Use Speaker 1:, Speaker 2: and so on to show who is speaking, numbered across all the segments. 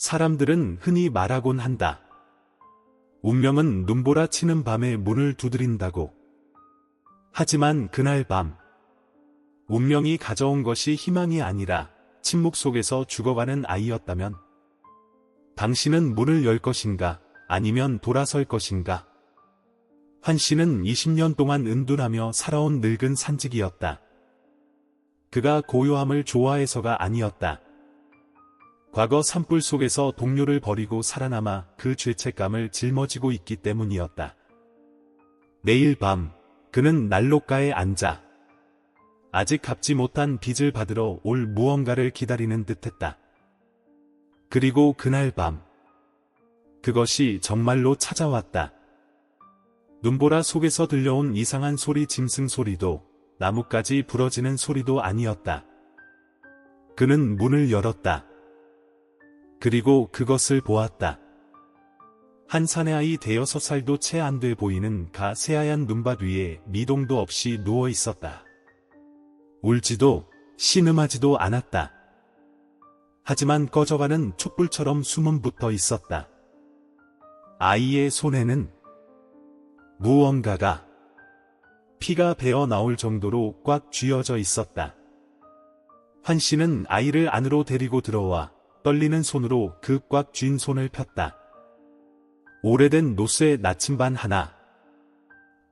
Speaker 1: 사람들은 흔히 말하곤 한다. 운명은 눈보라 치는 밤에 문을 두드린다고. 하지만 그날 밤, 운명이 가져온 것이 희망이 아니라 침묵 속에서 죽어가는 아이였다면, 당신은 문을 열 것인가, 아니면 돌아설 것인가? 환 씨는 20년 동안 은둔하며 살아온 늙은 산직이었다. 그가 고요함을 좋아해서가 아니었다. 과거 산불 속에서 동료를 버리고 살아남아 그 죄책감을 짊어지고 있기 때문이었다. 매일 밤, 그는 난로가에 앉아 아직 갚지 못한 빚을 받으러 올 무언가를 기다리는 듯했다. 그리고 그날 밤, 그것이 정말로 찾아왔다. 눈보라 속에서 들려온 이상한 소리, 짐승 소리도 나뭇가지 부러지는 소리도 아니었다. 그는 문을 열었다. 그리고 그것을 보았다. 한 사내아이 5살도 채 안 돼 보이는 새하얀 눈밭 위에 미동도 없이 누워 있었다. 울지도 신음하지도 않았다. 하지만 꺼져가는 촛불처럼 숨은 붙어 있었다. 아이의 손에는 무언가가 피가 배어 나올 정도로 꽉 쥐어져 있었다. 환 씨는 아이를 안으로 데리고 들어와 떨리는 손으로 그 꽉 쥔 손을 폈다. 오래된 노쇠 나침반 하나,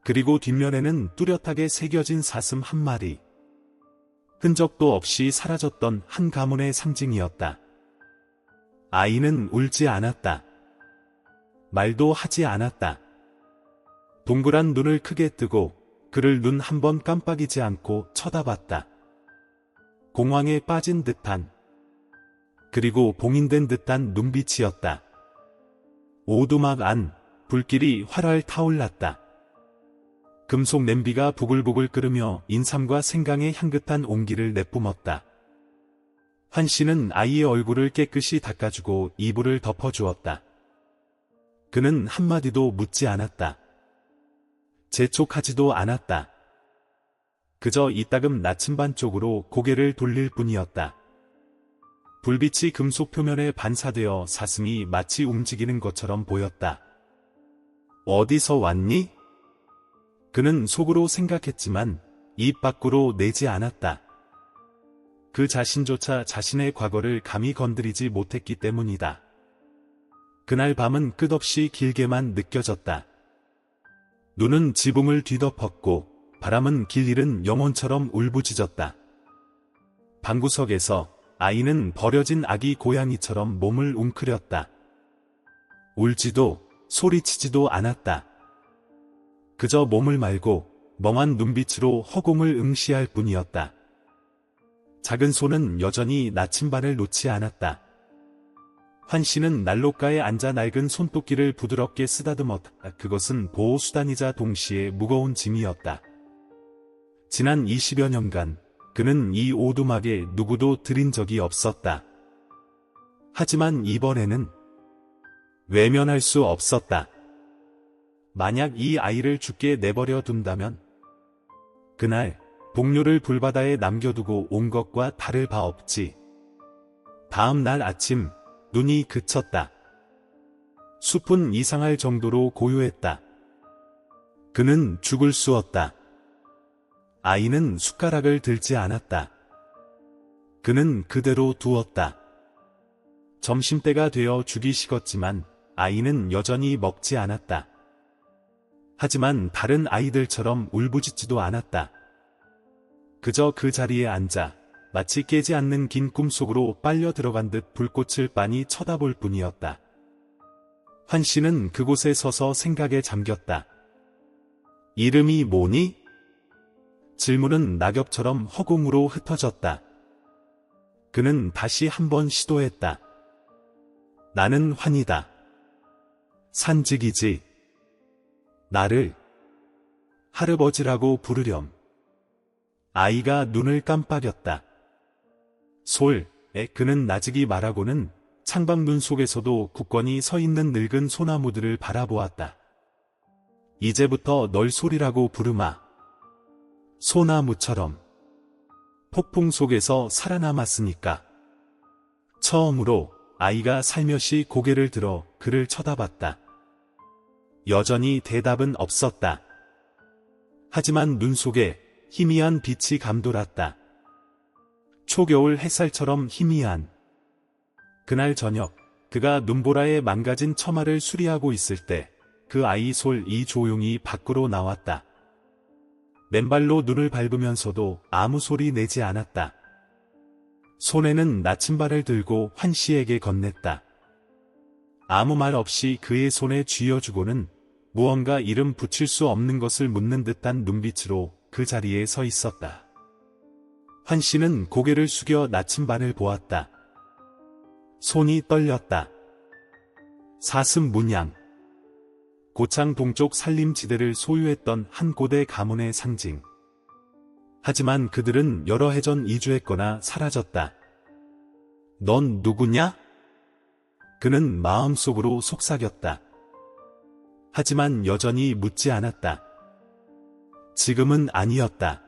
Speaker 1: 그리고 뒷면에는 뚜렷하게 새겨진 사슴 한 마리. 흔적도 없이 사라졌던 한 가문의 상징이었다. 아이는 울지 않았다. 말도 하지 않았다. 동그란 눈을 크게 뜨고 그를 눈 한 번 깜빡이지 않고 쳐다봤다. 공황에 빠진 듯한, 그리고 봉인된 듯한 눈빛이었다. 오두막 안, 불길이 활활 타올랐다. 금속 냄비가 부글부글 끓으며 인삼과 생강의 향긋한 온기를 내뿜었다. 환 씨는 아이의 얼굴을 깨끗이 닦아주고 이불을 덮어주었다. 그는 한마디도 묻지 않았다. 재촉하지도 않았다. 그저 이따금 나침반 쪽으로 고개를 돌릴 뿐이었다. 불빛이 금속 표면에 반사되어 사슴이 마치 움직이는 것처럼 보였다. 어디서 왔니? 그는 속으로 생각했지만 입 밖으로 내지 않았다. 그 자신조차 자신의 과거를 감히 건드리지 못했기 때문이다. 그날 밤은 끝없이 길게만 느껴졌다. 눈은 지붕을 뒤덮었고 바람은 길 잃은 영혼처럼 울부짖었다. 방구석에서 아이는 버려진 아기 고양이처럼 몸을 웅크렸다. 울지도 소리치지도 않았다. 그저 몸을 말고 멍한 눈빛으로 허공을 응시할 뿐이었다. 작은 손은 여전히 나침반을 놓지 않았다. 환 씨는 난로가에 앉아 낡은 손도끼를 부드럽게 쓰다듬었다. 그것은 보호수단이자 동시에 무거운 짐이었다. 지난 20여 년간 그는 이 오두막에 누구도 들인 적이 없었다. 하지만 이번에는 외면할 수 없었다. 만약 이 아이를 죽게 내버려 둔다면 그날 동료를 불바다에 남겨두고 온 것과 다를 바 없지. 다음 날 아침 눈이 그쳤다. 숲은 이상할 정도로 고요했다. 그는 죽을 쑤었다. 아이는 숟가락을 들지 않았다. 그는 그대로 두었다. 점심때가 되어 죽이 식었지만 아이는 여전히 먹지 않았다. 하지만 다른 아이들처럼 울부짖지도 않았다. 그저 그 자리에 앉아 마치 깨지 않는 긴 꿈속으로 빨려 들어간 듯 불꽃을 빤히 쳐다볼 뿐이었다. 환 씨는 그곳에 서서 생각에 잠겼다. 이름이 뭐니? 질문은 낙엽처럼 허공으로 흩어졌다. 그는 다시 한번 시도했다. 나는 환이다. 산직이지. 나를 할아버지라고 부르렴. 아이가 눈을 깜빡였다. 솔에 그는 나직이 말하고는 창밖 눈 속에서도 굳건히 서 있는 늙은 소나무들을 바라보았다. 이제부터 널 솔이라고 부르마. 소나무처럼. 폭풍 속에서 살아남았으니까. 처음으로 아이가 살며시 고개를 들어 그를 쳐다봤다. 여전히 대답은 없었다. 하지만 눈 속에 희미한 빛이 감돌았다. 초겨울 햇살처럼 희미한. 그날 저녁, 그가 눈보라에 망가진 처마를 수리하고 있을 때 그 아이 솔이 조용히 밖으로 나왔다. 맨발로 눈을 밟으면서도 아무 소리 내지 않았다. 손에는 나침반을 들고 환씨에게 건넸다. 아무 말 없이 그의 손에 쥐어주고는 무언가 이름 붙일 수 없는 것을 묻는 듯한 눈빛으로 그 자리에 서 있었다. 환씨는 고개를 숙여 나침반을 보았다. 손이 떨렸다. 사슴 문양. 고창 동쪽 산림지대를 소유했던 한 고대 가문의 상징. 하지만 그들은 여러 해 전 이주했거나 사라졌다. 넌 누구냐? 그는 마음속으로 속삭였다. 하지만 여전히 묻지 않았다. 지금은 아니었다.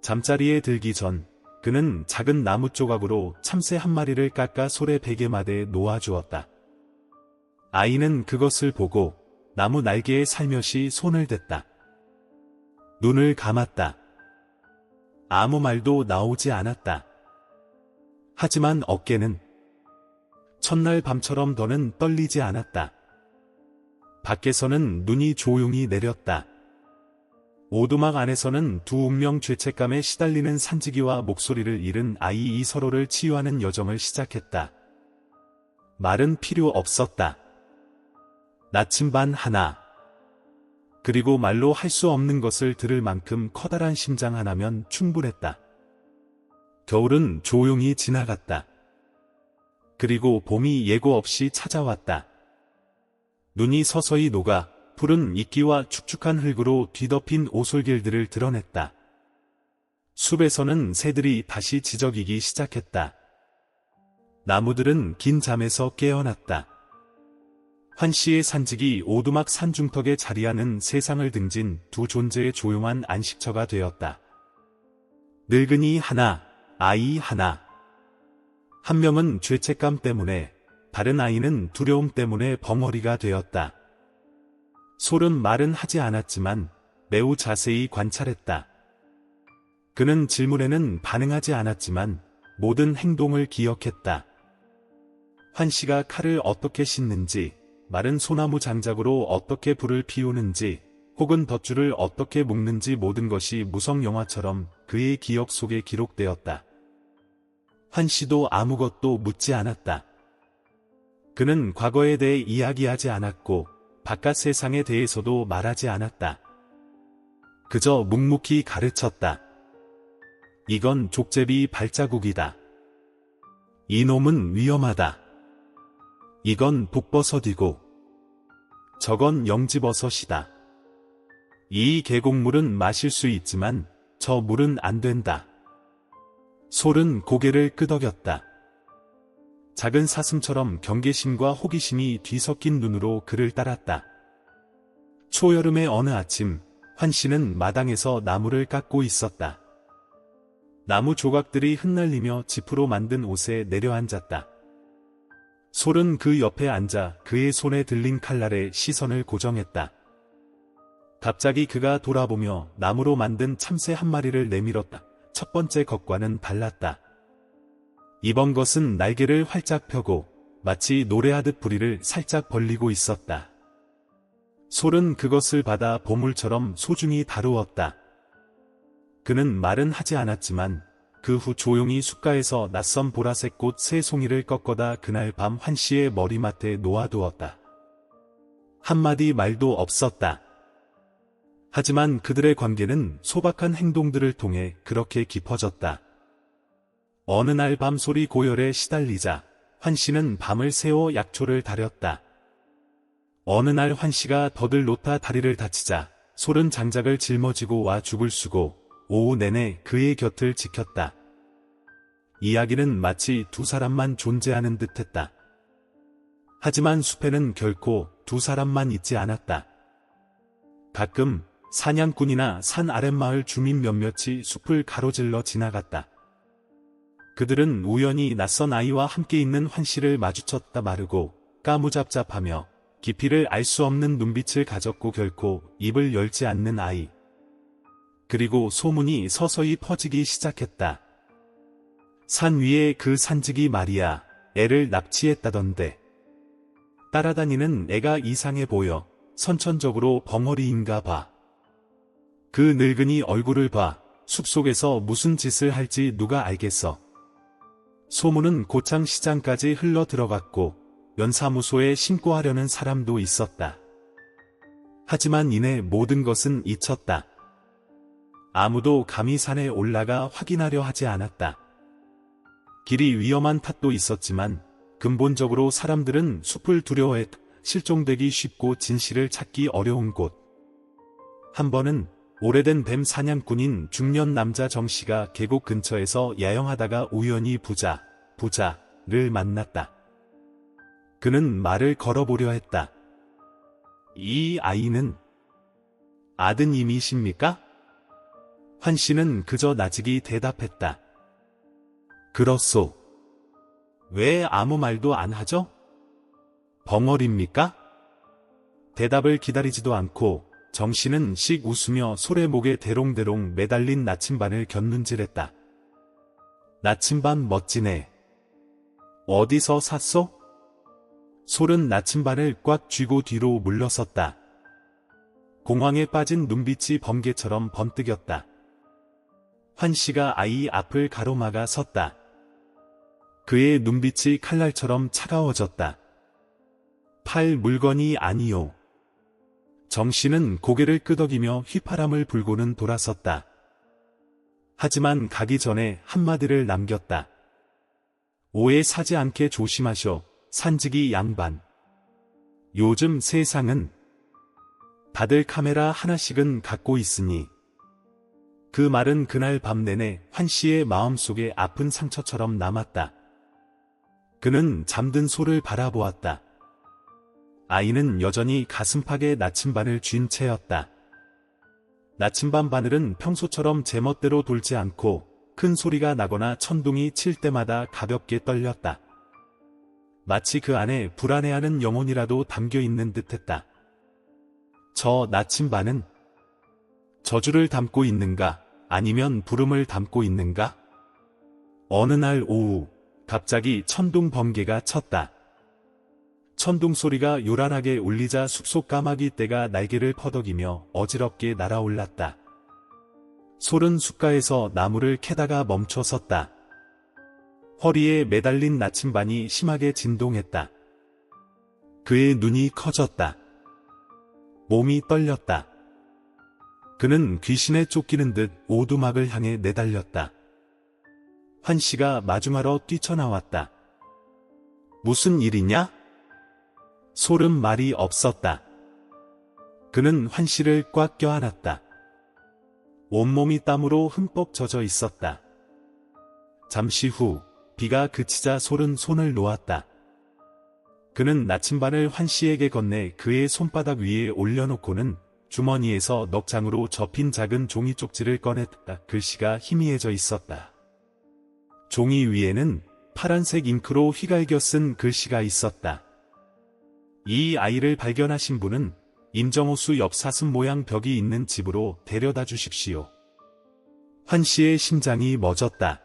Speaker 1: 잠자리에 들기 전 그는 작은 나무 조각으로 참새 한 마리를 깎아 솔의 베개마대에 놓아주었다. 아이는 그것을 보고 나무 날개에 살며시 손을 댔다. 눈을 감았다. 아무 말도 나오지 않았다. 하지만 어깨는 첫날 밤처럼 더는 떨리지 않았다. 밖에서는 눈이 조용히 내렸다. 오두막 안에서는 두 운명 죄책감에 시달리는 산지기와 목소리를 잃은 아이 서로를 치유하는 여정을 시작했다. 말은 필요 없었다. 나침반 하나. 그리고 말로 할 수 없는 것을 들을 만큼 커다란 심장 하나면 충분했다. 겨울은 조용히 지나갔다. 그리고 봄이 예고 없이 찾아왔다. 눈이 서서히 녹아 푸른 이끼와 축축한 흙으로 뒤덮인 오솔길들을 드러냈다. 숲에서는 새들이 다시 지저귀기 시작했다. 나무들은 긴 잠에서 깨어났다. 환씨의 산직이 오두막 산중턱에 자리하는 세상을 등진 두 존재의 조용한 안식처가 되었다. 늙은이 하나, 아이 하나. 한 명은 죄책감 때문에, 다른 아이는 두려움 때문에 벙어리가 되었다. 솔은 말은 하지 않았지만 매우 자세히 관찰했다. 그는 질문에는 반응하지 않았지만 모든 행동을 기억했다. 환씨가 칼을 어떻게 씻는지, 마른 소나무 장작으로 어떻게 불을 피우는지, 혹은 덧줄을 어떻게 묶는지 모든 것이 무성 영화처럼 그의 기억 속에 기록되었다. 환씨도 아무것도 묻지 않았다. 그는 과거에 대해 이야기하지 않았고 바깥 세상에 대해서도 말하지 않았다. 그저 묵묵히 가르쳤다. 이건 족제비 발자국이다. 이놈은 위험하다. 이건 독버섯이고 저건 영지버섯이다. 이 계곡물은 마실 수 있지만 저 물은 안 된다. 솔은 고개를 끄덕였다. 작은 사슴처럼 경계심과 호기심이 뒤섞인 눈으로 그를 따랐다. 초여름의 어느 아침, 환씨는 마당에서 나무를 깎고 있었다. 나무 조각들이 흩날리며 지프로 만든 옷에 내려앉았다. 솔은 그 옆에 앉아 그의 손에 들린 칼날에 시선을 고정했다. 갑자기 그가 돌아보며 나무로 만든 참새 한 마리를 내밀었다. 첫 번째 것과는 달랐다. 이번 것은 날개를 활짝 펴고 마치 노래하듯 부리를 살짝 벌리고 있었다. 솔은 그것을 받아 보물처럼 소중히 다루었다. 그는 말은 하지 않았지만 그 후 조용히 숫가에서 낯선 보라색 꽃 세 송이를 꺾어다 그날 밤 환씨의 머리맡에 놓아두었다. 한마디 말도 없었다. 하지만 그들의 관계는 소박한 행동들을 통해 그렇게 깊어졌다. 어느 날 밤 솔이 고열에 시달리자 환씨는 밤을 새워 약초를 다렸다. 어느 날 환씨가 덫을 놓다 다리를 다치자 솔은 장작을 짊어지고 와 죽을 쓰고 오후 내내 그의 곁을 지켰다. 이야기는 마치 두 사람만 존재하는 듯했다. 하지만 숲에는 결코 두 사람만 있지 않았다. 가끔 사냥꾼이나 산 아랫마을 주민 몇몇이 숲을 가로질러 지나갔다. 그들은 우연히 낯선 아이와 함께 있는 환씨를 마주쳤다 마르고 까무잡잡하며 깊이를 알 수 없는 눈빛을 가졌고 결코 입을 열지 않는 아이. 그리고 소문이 서서히 퍼지기 시작했다. 산 위에 그 산지기 말이야, 애를 납치했다던데. 따라다니는 애가 이상해 보여. 선천적으로 벙어리인가 봐. 그 늙은이 얼굴을 봐. 숲속에서 무슨 짓을 할지 누가 알겠어. 소문은 고창 시장까지 흘러 들어갔고 연사무소에 신고하려는 사람도 있었다. 하지만 이내 모든 것은 잊혔다. 아무도 감히 산에 올라가 확인하려 하지 않았다. 길이 위험한 탓도 있었지만 근본적으로 사람들은 숲을 두려워했다. 실종되기 쉽고 진실을 찾기 어려운 곳. 한 번은 오래된 뱀 사냥꾼인 중년 남자 정씨가 계곡 근처에서 야영하다가 우연히 부자를 만났다. 그는 말을 걸어보려 했다. 이 아이는 아드님이십니까? 환씨는 그저 나직이 대답했다. 그렇소. 왜 아무 말도 안 하죠? 벙어리입니까? 대답을 기다리지도 않고 정씨는 씩 웃으며 솔의 목에 대롱대롱 매달린 나침반을 곁눈질했다. 나침반 멋지네. 어디서 샀소? 솔은 나침반을 꽉 쥐고 뒤로 물러섰다. 공황에 빠진 눈빛이 번개처럼 번뜩였다. 환씨가 아이 앞을 가로막아 섰다. 그의 눈빛이 칼날처럼 차가워졌다. 팔 물건이 아니요. 정씨는 고개를 끄덕이며 휘파람을 불고는 돌아섰다. 하지만 가기 전에 한마디를 남겼다. 오해 사지 않게 조심하셔, 산지기 양반. 요즘 세상은 다들 카메라 하나씩은 갖고 있으니. 그 말은 그날 밤 내내 환씨의 마음속에 아픈 상처처럼 남았다. 그는 잠든 소를 바라보았다. 아이는 여전히 가슴팍에 나침반을 쥔 채였다. 나침반 바늘은 평소처럼 제멋대로 돌지 않고 큰 소리가 나거나 천둥이 칠 때마다 가볍게 떨렸다. 마치 그 안에 불안해하는 영혼이라도 담겨있는 듯했다. 저 나침반은 저주를 담고 있는가, 아니면 부름을 담고 있는가? 어느 날 오후 갑자기 천둥 번개가 쳤다. 천둥 소리가 요란하게 울리자 숲속 까마귀 떼가 날개를 퍼덕이며 어지럽게 날아올랐다. 솔은 숲가에서 나무를 캐다가 멈춰 섰다. 허리에 매달린 나침반이 심하게 진동했다. 그의 눈이 커졌다. 몸이 떨렸다. 그는 귀신에 쫓기는 듯 오두막을 향해 내달렸다. 환씨가 마중하러 뛰쳐나왔다. 무슨 일이냐? 솔은 말이 없었다. 그는 환씨를 꽉 껴안았다. 온몸이 땀으로 흠뻑 젖어 있었다. 잠시 후 비가 그치자 솔은 손을 놓았다. 그는 나침반을 환씨에게 건네 그의 손바닥 위에 올려놓고는 주머니에서 넉 장으로 접힌 작은 종이 쪽지를 꺼냈다. 글씨가 희미해져 있었다. 종이 위에는 파란색 잉크로 휘갈겨 쓴 글씨가 있었다. 이 아이를 발견하신 분은 임정호수 옆 사슴 모양 벽이 있는 집으로 데려다 주십시오. 환씨의 심장이 멎었다.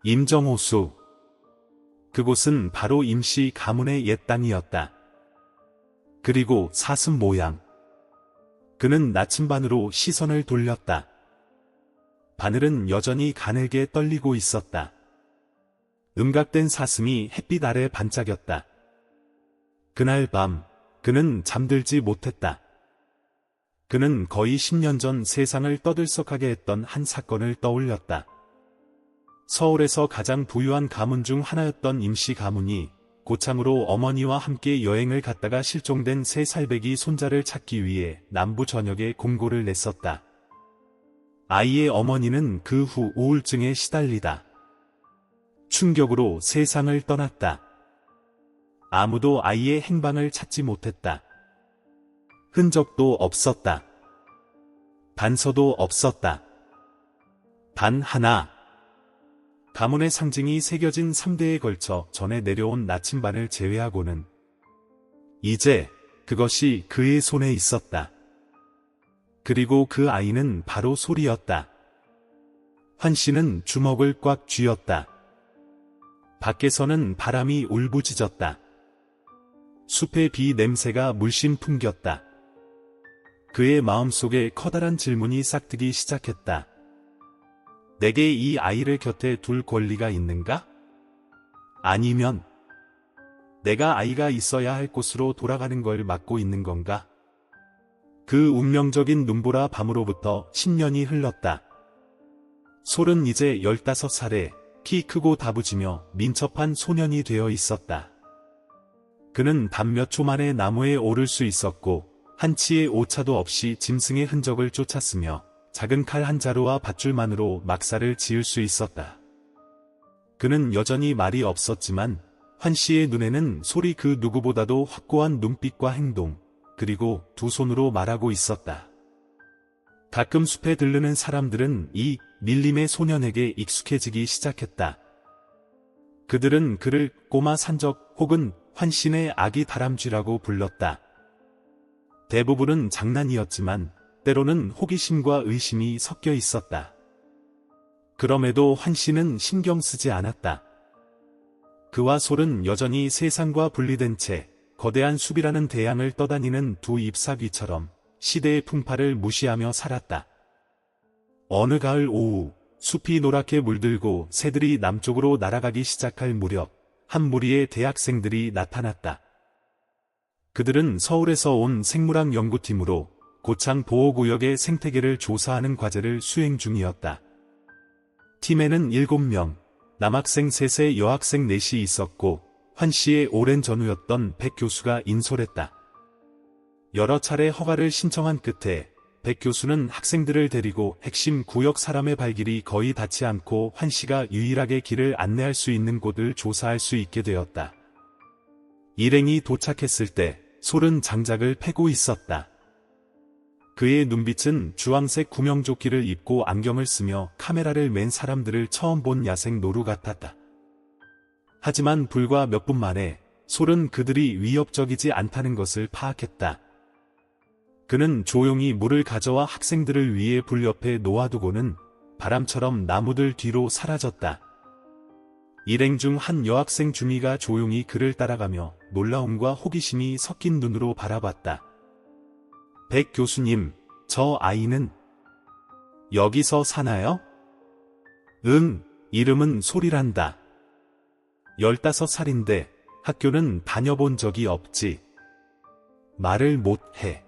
Speaker 1: 임정호수. 그곳은 바로 임씨 가문의 옛 땅이었다. 그리고 사슴 모양. 그는 나침반으로 시선을 돌렸다. 바늘은 여전히 가늘게 떨리고 있었다. 음각된 사슴이 햇빛 아래 반짝였다. 그날 밤 그는 잠들지 못했다. 그는 거의 10년 전 세상을 떠들썩하게 했던 한 사건을 떠올렸다. 서울에서 가장 부유한 가문 중 하나였던 임씨 가문이 고창으로 어머니와 함께 여행을 갔다가 실종된 3살배기 손자를 찾기 위해 남부 전역에 공고를 냈었다. 아이의 어머니는 그 후 우울증에 시달리다 충격으로 세상을 떠났다. 아무도 아이의 행방을 찾지 못했다. 흔적도 없었다. 단서도 없었다. 단 하나. 가문의 상징이 새겨진 3대에 걸쳐 전해 내려온 나침반을 제외하고는 이제 그것이 그의 손에 있었다. 그리고 그 아이는 바로 소리였다. 환씨는 주먹을 꽉 쥐었다. 밖에서는 바람이 울부짖었다. 숲의 비 냄새가 물씬 풍겼다. 그의 마음속에 커다란 질문이 싹트기 시작했다. 내게 이 아이를 곁에 둘 권리가 있는가? 아니면 내가 아이가 있어야 할 곳으로 돌아가는 걸 막고 있는 건가? 그 운명적인 눈보라 밤으로부터 10년이 흘렀다. 솔은 이제 15살에 키 크고 다부지며 민첩한 소년이 되어 있었다. 그는 밤 몇 초 만에 나무에 오를 수 있었고 한치의 오차도 없이 짐승의 흔적을 쫓았으며 작은 칼 한 자루와 밧줄만으로 막사를 지을 수 있었다. 그는 여전히 말이 없었지만 환씨의 눈에는 솔이 그 누구보다도 확고한 눈빛과 행동, 그리고 두 손으로 말하고 있었다. 가끔 숲에 들르는 사람들은 이 밀림의 소년에게 익숙해지기 시작했다. 그들은 그를 꼬마 산적 혹은 환신의 아기 다람쥐라고 불렀다. 대부분은 장난이었지만 때로는 호기심과 의심이 섞여 있었다. 그럼에도 환씨는 신경 쓰지 않았다. 그와 솔은 여전히 세상과 분리된 채 거대한 숲이라는 대양을 떠다니는 두 잎사귀처럼 시대의 풍파를 무시하며 살았다. 어느 가을 오후, 숲이 노랗게 물들고 새들이 남쪽으로 날아가기 시작할 무렵, 한 무리의 대학생들이 나타났다. 그들은 서울에서 온 생물학 연구팀으로 고창 보호구역의 생태계를 조사하는 과제를 수행 중이었다. 팀에는 7명, 남학생 3세, 여학생 4이 있었고 환씨의 오랜 전우였던 백 교수가 인솔했다. 여러 차례 허가를 신청한 끝에 백 교수는 학생들을 데리고 핵심 구역 사람의 발길이 거의 닿지 않고 환씨가 유일하게 길을 안내할 수 있는 곳을 조사할 수 있게 되었다. 일행이 도착했을 때 솔은 장작을 패고 있었다. 그의 눈빛은 주황색 구명조끼를 입고 안경을 쓰며 카메라를 맨 사람들을 처음 본 야생 노루 같았다. 하지만 불과 몇 분 만에 솔은 그들이 위협적이지 않다는 것을 파악했다. 그는 조용히 물을 가져와 학생들을 위해 불 옆에 놓아두고는 바람처럼 나무들 뒤로 사라졌다. 일행 중 한 여학생 주미가 조용히 그를 따라가며 놀라움과 호기심이 섞인 눈으로 바라봤다. 백 교수님, 저 아이는 여기서 사나요? 응, 이름은 솔이란다. 15살인데 학교는 다녀본 적이 없지. 말을 못해.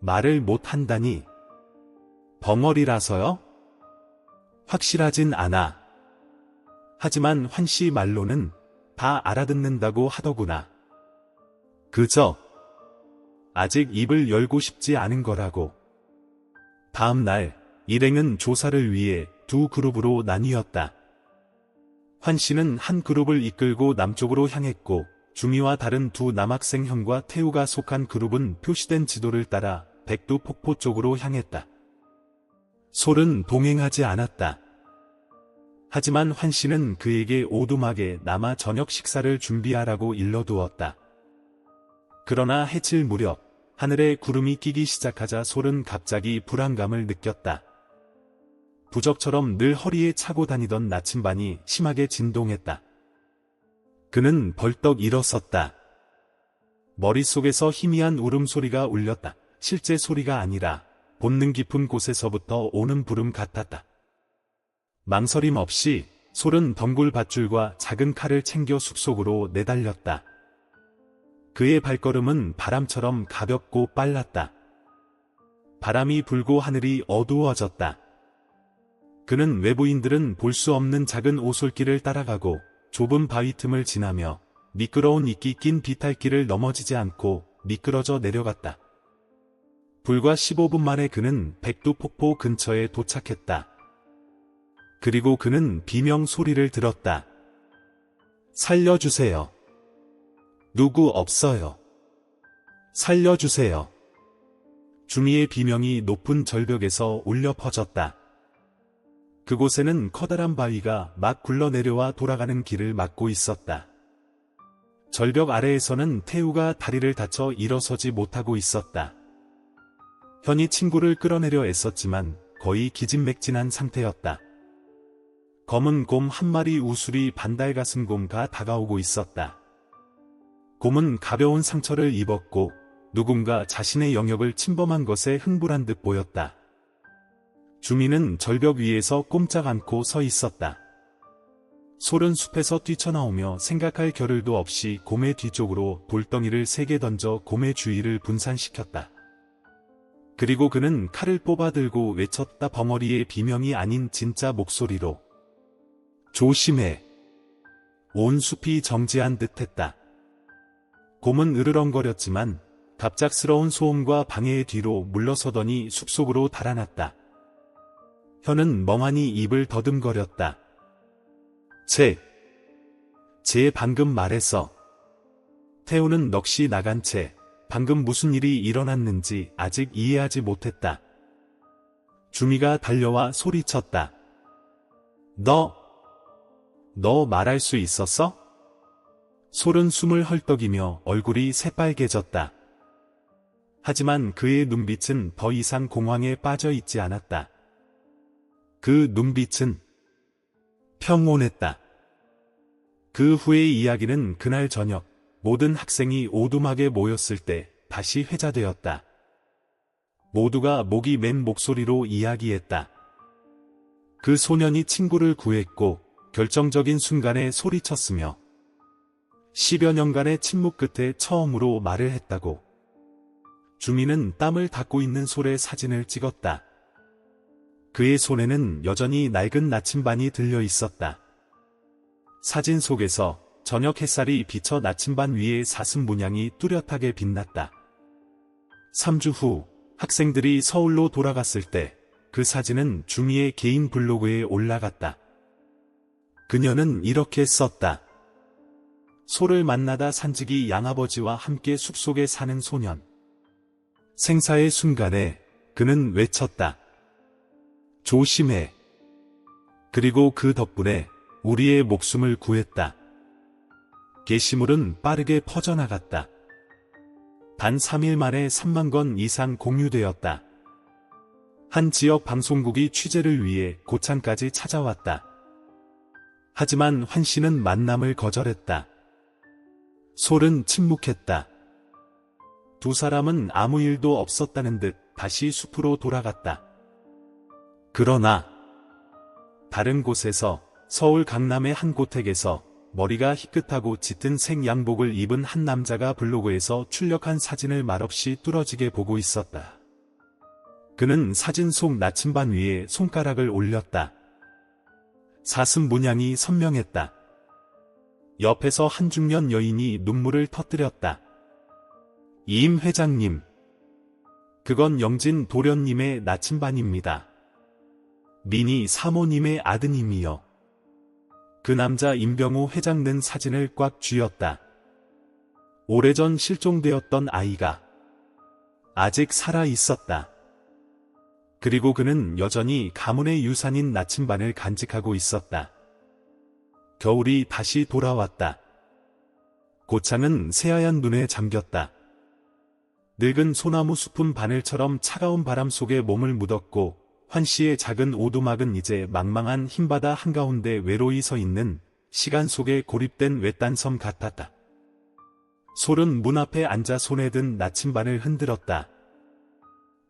Speaker 1: 말을 못한다니. 벙어리라서요? 확실하진 않아. 하지만 환씨 말로는 다 알아듣는다고 하더구나. 그저 아직 입을 열고 싶지 않은 거라고. 다음 날 일행은 조사를 위해 두 그룹으로 나뉘었다. 환씨는 한 그룹을 이끌고 남쪽으로 향했고 주미와 다른 두 남학생 형과 태우가 속한 그룹은 표시된 지도를 따라 백두 폭포 쪽으로 향했다. 솔은 동행하지 않았다. 하지만 환씨는 그에게 오두막에 남아 저녁 식사를 준비하라고 일러두었다. 그러나 해질 무렵 하늘에 구름이 끼기 시작하자 솔은 갑자기 불안감을 느꼈다. 부적처럼 늘 허리에 차고 다니던 나침반이 심하게 진동했다. 그는 벌떡 일어섰다. 머릿속에서 희미한 울음소리가 울렸다. 실제 소리가 아니라 본능 깊은 곳에서부터 오는 부름 같았다. 망설임 없이 솔은 덩굴 밧줄과 작은 칼을 챙겨 숲속으로 내달렸다. 그의 발걸음은 바람처럼 가볍고 빨랐다. 바람이 불고 하늘이 어두워졌다. 그는 외부인들은 볼 수 없는 작은 오솔길을 따라가고 좁은 바위 틈을 지나며 미끄러운 이끼 낀 비탈길을 넘어지지 않고 미끄러져 내려갔다. 불과 15분 만에 그는 백두폭포 근처에 도착했다. 그리고 그는 비명 소리를 들었다. 살려주세요. 누구 없어요. 살려주세요. 주미의 비명이 높은 절벽에서 울려 퍼졌다. 그곳에는 커다란 바위가 막 굴러내려와 돌아가는 길을 막고 있었다. 절벽 아래에서는 태우가 다리를 다쳐 일어서지 못하고 있었다. 현이 친구를 끌어내려 애썼지만 거의 기진맥진한 상태였다. 검은 곰 한 마리 우수리 반달가슴 곰가 다가오고 있었다. 곰은 가벼운 상처를 입었고 누군가 자신의 영역을 침범한 것에 흥분한 듯 보였다. 주민은 절벽 위에서 꼼짝 않고 서 있었다. 솔은 숲에서 뛰쳐나오며 생각할 겨를도 없이 곰의 뒤쪽으로 돌덩이를 3개 던져 곰의 주위를 분산시켰다. 그리고 그는 칼을 뽑아 들고 외쳤다. 벙어리의 비명이 아닌 진짜 목소리로. 조심해. 온 숲이 정지한 듯했다. 곰은 으르렁거렸지만 갑작스러운 소음과 방해의 뒤로 물러서더니 숲속으로 달아났다. 현은 멍하니 입을 더듬거렸다. 쟤 방금 말했어. 태우는 넋이 나간 채 방금 무슨 일이 일어났는지 아직 이해하지 못했다. 주미가 달려와 소리쳤다. 너 말할 수 있었어? 솔은 숨을 헐떡이며 얼굴이 새빨개졌다. 하지만 그의 눈빛은 더 이상 공황에 빠져 있지 않았다. 그 눈빛은 평온했다. 그 후의 이야기는 그날 저녁 모든 학생이 오두막에 모였을 때 다시 회자되었다. 모두가 목이 맨 목소리로 이야기했다. 그 소년이 친구를 구했고 결정적인 순간에 소리쳤으며 10여 년간의 침묵 끝에 처음으로 말을 했다고. 주민은 땀을 닦고 있는 솔의 사진을 찍었다. 그의 손에는 여전히 낡은 나침반이 들려 있었다. 사진 속에서 저녁 햇살이 비쳐 나침반 위의 사슴 문양이 뚜렷하게 빛났다. 3주 후 학생들이 서울로 돌아갔을 때 그 사진은 주미의 개인 블로그에 올라갔다. 그녀는 이렇게 썼다. 소를 만나다 산지기 양아버지와 함께 숲속에 사는 소년. 생사의 순간에 그는 외쳤다. 조심해. 그리고 그 덕분에 우리의 목숨을 구했다. 게시물은 빠르게 퍼져나갔다. 단 3일 만에 3만 건 이상 공유되었다. 한 지역 방송국이 취재를 위해 고창까지 찾아왔다. 하지만 환 씨는 만남을 거절했다. 솔은 침묵했다. 두 사람은 아무 일도 없었다는 듯 다시 숲으로 돌아갔다. 그러나 다른 곳에서 서울 강남의 한 고택에서 머리가 희끗하고 짙은 색 양복을 입은 한 남자가 블로그에서 출력한 사진을 말없이 뚫어지게 보고 있었다. 그는 사진 속 나침반 위에 손가락을 올렸다. 사슴 문양이 선명했다. 옆에서 한 중년 여인이 눈물을 터뜨렸다. 임 회장님. 그건 영진 도련님의 나침반입니다. 민희 사모님의 아드님이요. 그 남자 임병호 회장 는 사진을 꽉 쥐었다. 오래전 실종되었던 아이가 아직 살아 있었다. 그리고 그는 여전히 가문의 유산인 나침반을 간직하고 있었다. 겨울이 다시 돌아왔다. 고창은 새하얀 눈에 잠겼다. 늙은 소나무 숲은 바늘처럼 차가운 바람 속에 몸을 묻었고 환 씨의 작은 오두막은 이제 망망한 흰바다 한가운데 외로이 서 있는 시간 속에 고립된 외딴 섬 같았다. 솔은 문 앞에 앉아 손에 든 나침반을 흔들었다.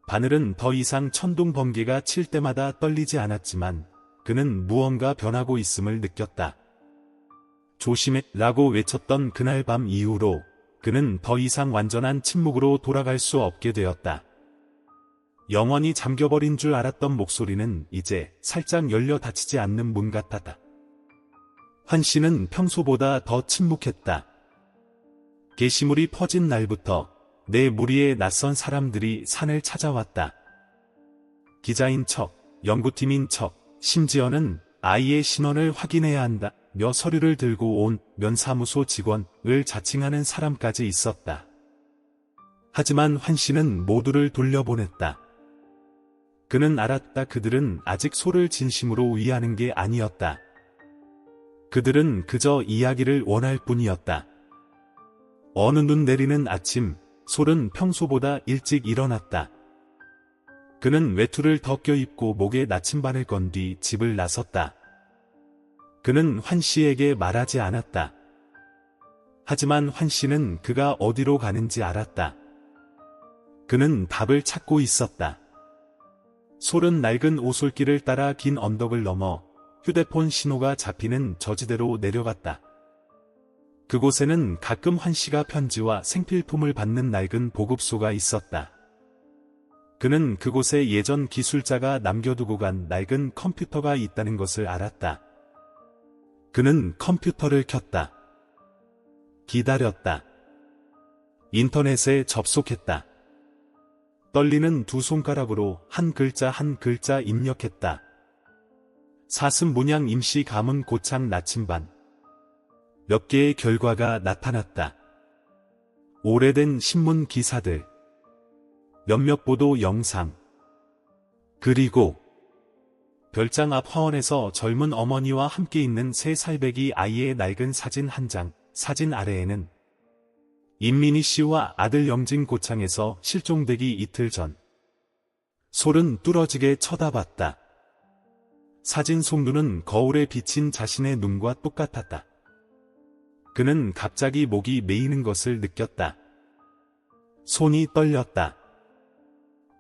Speaker 1: 바늘은 더 이상 천둥 번개가 칠 때마다 떨리지 않았지만 그는 무언가 변하고 있음을 느꼈다. 조심해 라고 외쳤던 그날 밤 이후로 그는 더 이상 완전한 침묵으로 돌아갈 수 없게 되었다. 영원히 잠겨버린 줄 알았던 목소리는 이제 살짝 열려 닫히지 않는 문 같았다. 환 씨는 평소보다 더 침묵했다. 게시물이 퍼진 날부터 내 무리의 낯선 사람들이 산을 찾아왔다. 기자인 척, 연구팀인 척, 심지어는 아이의 신원을 확인해야 한다 며 서류를 들고 온 면사무소 직원을 자칭하는 사람까지 있었다. 하지만 환 씨는 모두를 돌려보냈다. 그는 알았다. 그들은 아직 소를 진심으로 위하는 게 아니었다. 그들은 그저 이야기를 원할 뿐이었다. 어느 눈 내리는 아침, 솔은 평소보다 일찍 일어났다. 그는 외투를 더 껴입고 목에 나침반을 건 뒤 집을 나섰다. 그는 환 씨에게 말하지 않았다. 하지만 환 씨는 그가 어디로 가는지 알았다. 그는 답을 찾고 있었다. 솔은 낡은 오솔길을 따라 긴 언덕을 넘어 휴대폰 신호가 잡히는 저지대로 내려갔다. 그곳에는 가끔 환 씨가 편지와 생필품을 받는 낡은 보급소가 있었다. 그는 그곳에 예전 기술자가 남겨두고 간 낡은 컴퓨터가 있다는 것을 알았다. 그는 컴퓨터를 켰다. 기다렸다. 인터넷에 접속했다. 떨리는 두 손가락으로 한 글자 한 글자 입력했다. 사슴 문양 임시 가문 고창 나침반. 몇 개의 결과가 나타났다. 오래된 신문 기사들. 몇몇 보도 영상. 그리고 별장 앞 화원에서 젊은 어머니와 함께 있는 3살배기 아이의 낡은 사진 한 장. 사진 아래에는 임민희 씨와 아들 영진 고창에서 실종되기 이틀 전. 솔은 뚫어지게 쳐다봤다. 사진 속눈은 거울에 비친 자신의 눈과 똑같았다. 그는 갑자기 목이 메이는 것을 느꼈다. 손이 떨렸다.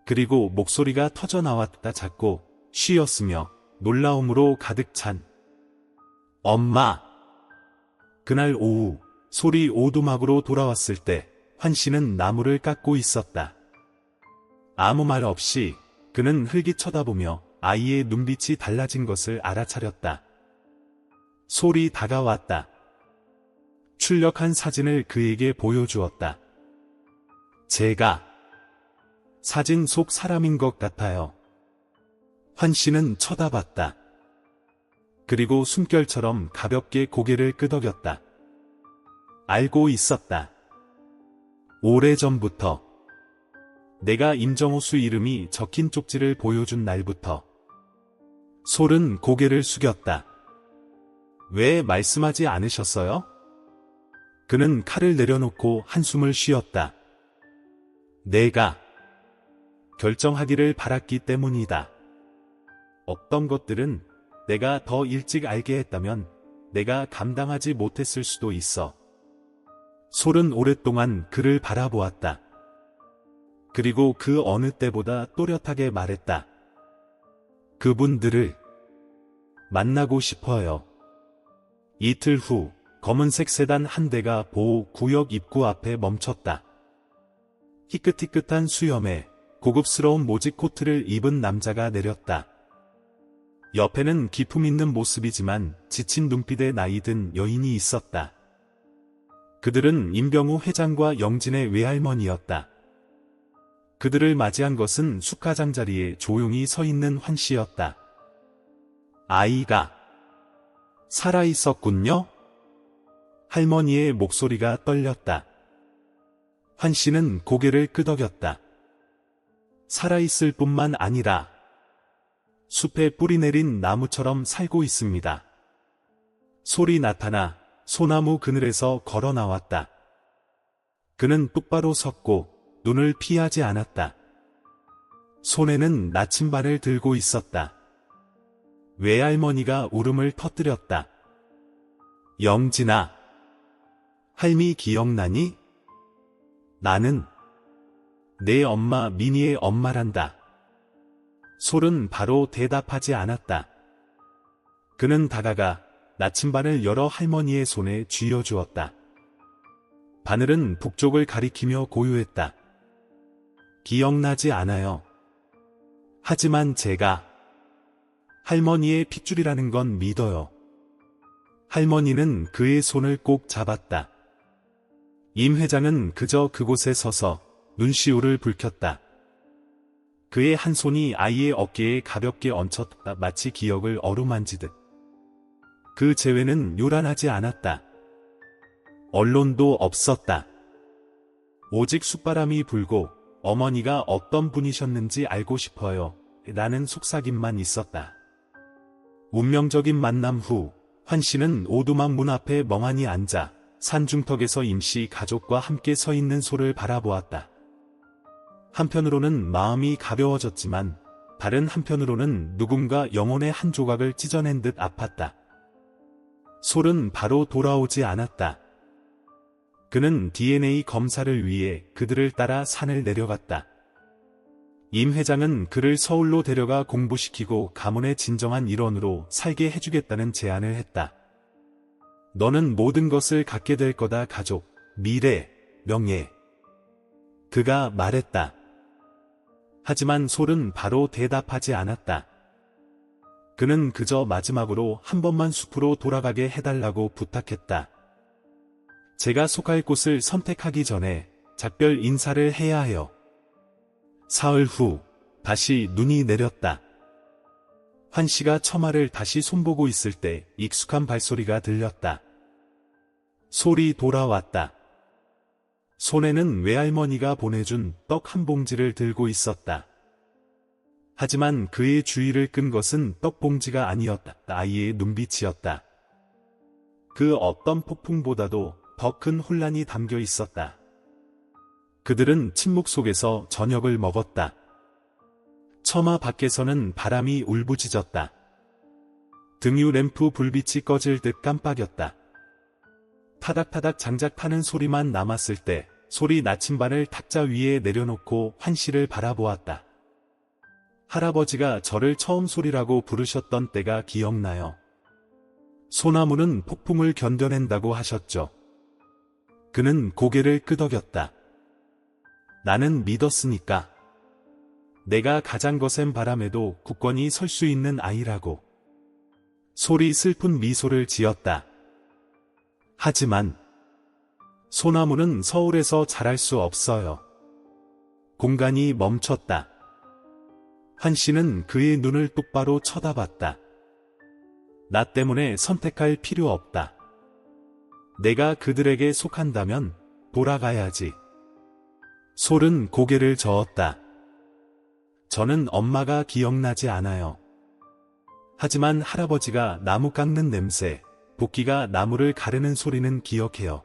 Speaker 1: 그리고 목소리가 터져나왔다. 작고 쉬었으며 놀라움으로 가득 찬 엄마. 그날 오후 솔이 오두막으로 돌아왔을 때 환 씨는 나무를 깎고 있었다. 아무 말 없이 그는 흘기 쳐다보며 아이의 눈빛이 달라진 것을 알아차렸다. 솔이 다가왔다. 출력한 사진을 그에게 보여주었다. 제가 사진 속 사람인 것 같아요. 환 씨는 쳐다봤다. 그리고 숨결처럼 가볍게 고개를 끄덕였다. 알고 있었다. 오래전부터. 내가 임정호수 이름이 적힌 쪽지를 보여준 날부터. 솔은 고개를 숙였다. 왜 말씀하지 않으셨어요? 그는 칼을 내려놓고 한숨을 쉬었다. 내가 결정하기를 바랐기 때문이다. 어떤 것들은 내가 더 일찍 알게 했다면 내가 감당하지 못했을 수도 있어. 솔은 오랫동안 그를 바라보았다. 그리고 그 어느 때보다 또렷하게 말했다. 그분들을 만나고 싶어요. 이틀 후 검은색 세단 한 대가 보호구역 입구 앞에 멈췄다. 희끗희끗한 수염에 고급스러운 모직 코트를 입은 남자가 내렸다. 옆에는 기품 있는 모습이지만 지친 눈빛의 나이든 여인이 있었다. 그들은 임병우 회장과 영진의 외할머니였다. 그들을 맞이한 것은 숙가장 자리에 조용히 서 있는 환 씨였다. 아이가 살아있었군요? 할머니의 목소리가 떨렸다. 환 씨는 고개를 끄덕였다. 살아있을 뿐만 아니라 숲에 뿌리 내린 나무처럼 살고 있습니다. 솔이 나타나 소나무 그늘에서 걸어 나왔다. 그는 똑바로 섰고 눈을 피하지 않았다. 손에는 나침반을 들고 있었다. 외할머니가 울음을 터뜨렸다. 영진아, 할미 기억나니? 나는 내 엄마 민희의 엄마란다. 솔은 바로 대답하지 않았다. 그는 다가가 나침반을 열어 할머니의 손에 쥐어주었다. 바늘은 북쪽을 가리키며 고요했다. 기억나지 않아요. 하지만 제가 할머니의 핏줄이라는 건 믿어요. 할머니는 그의 손을 꼭 잡았다. 임 회장은 그저 그곳에 서서 눈시울을 붉혔다. 그의 한 손이 아이의 어깨에 가볍게 얹혔다. 마치 기억을 어루만지듯. 그 재회는 요란하지 않았다. 언론도 없었다. 오직 숯바람이 불고 어머니가 어떤 분이셨는지 알고 싶어요. 라는 속삭임만 있었다. 운명적인 만남 후 환씨는 오두막 문 앞에 멍하니 앉아 산중턱에서 임씨 가족과 함께 서 있는 소를 바라보았다. 한편으로는 마음이 가벼워졌지만 다른 한편으로는 누군가 영혼의 한 조각을 찢어낸 듯 아팠다. 솔은 바로 돌아오지 않았다. 그는 DNA 검사를 위해 그들을 따라 산을 내려갔다. 임 회장은 그를 서울로 데려가 공부시키고 가문의 진정한 일원으로 살게 해주겠다는 제안을 했다. 너는 모든 것을 갖게 될 거다. 가족, 미래, 명예. 그가 말했다. 하지만 솔은 바로 대답하지 않았다. 그는 그저 마지막으로 한 번만 숲으로 돌아가게 해달라고 부탁했다. 제가 속할 곳을 선택하기 전에 작별 인사를 해야 해요. 사흘 후 다시 눈이 내렸다. 환씨가 처마를 다시 손보고 있을 때 익숙한 발소리가 들렸다. 솔이 돌아왔다. 손에는 외할머니가 보내준 떡 한 봉지를 들고 있었다. 하지만 그의 주의를 끈 것은 떡 봉지가 아니었다. 아이의 눈빛이었다. 그 어떤 폭풍보다도 더 큰 혼란이 담겨 있었다. 그들은 침묵 속에서 저녁을 먹었다. 처마 밖에서는 바람이 울부짖었다. 등유 램프 불빛이 꺼질 듯 깜빡였다. 타닥타닥 장작 타는 소리만 남았을 때 솔이 나침반을 탁자 위에 내려놓고 환씨를 바라보았다. 할아버지가 저를 처음 솔이라고 부르셨던 때가 기억나요. 소나무는 폭풍을 견뎌낸다고 하셨죠. 그는 고개를 끄덕였다. 나는 믿었으니까. 내가 가장 거센 바람에도 굳건히 설 수 있는 아이라고. 솔이 슬픈 미소를 지었다. 하지만 소나무는 서울에서 자랄 수 없어요. 공간이 멈췄다. 환씨는 그의 눈을 똑바로 쳐다봤다. 나 때문에 선택할 필요 없다. 내가 그들에게 속한다면 돌아가야지. 솔은 고개를 저었다. 저는 엄마가 기억나지 않아요. 하지만 할아버지가 나무 깎는 냄새, 도끼가 나무를 가르는 소리는 기억해요.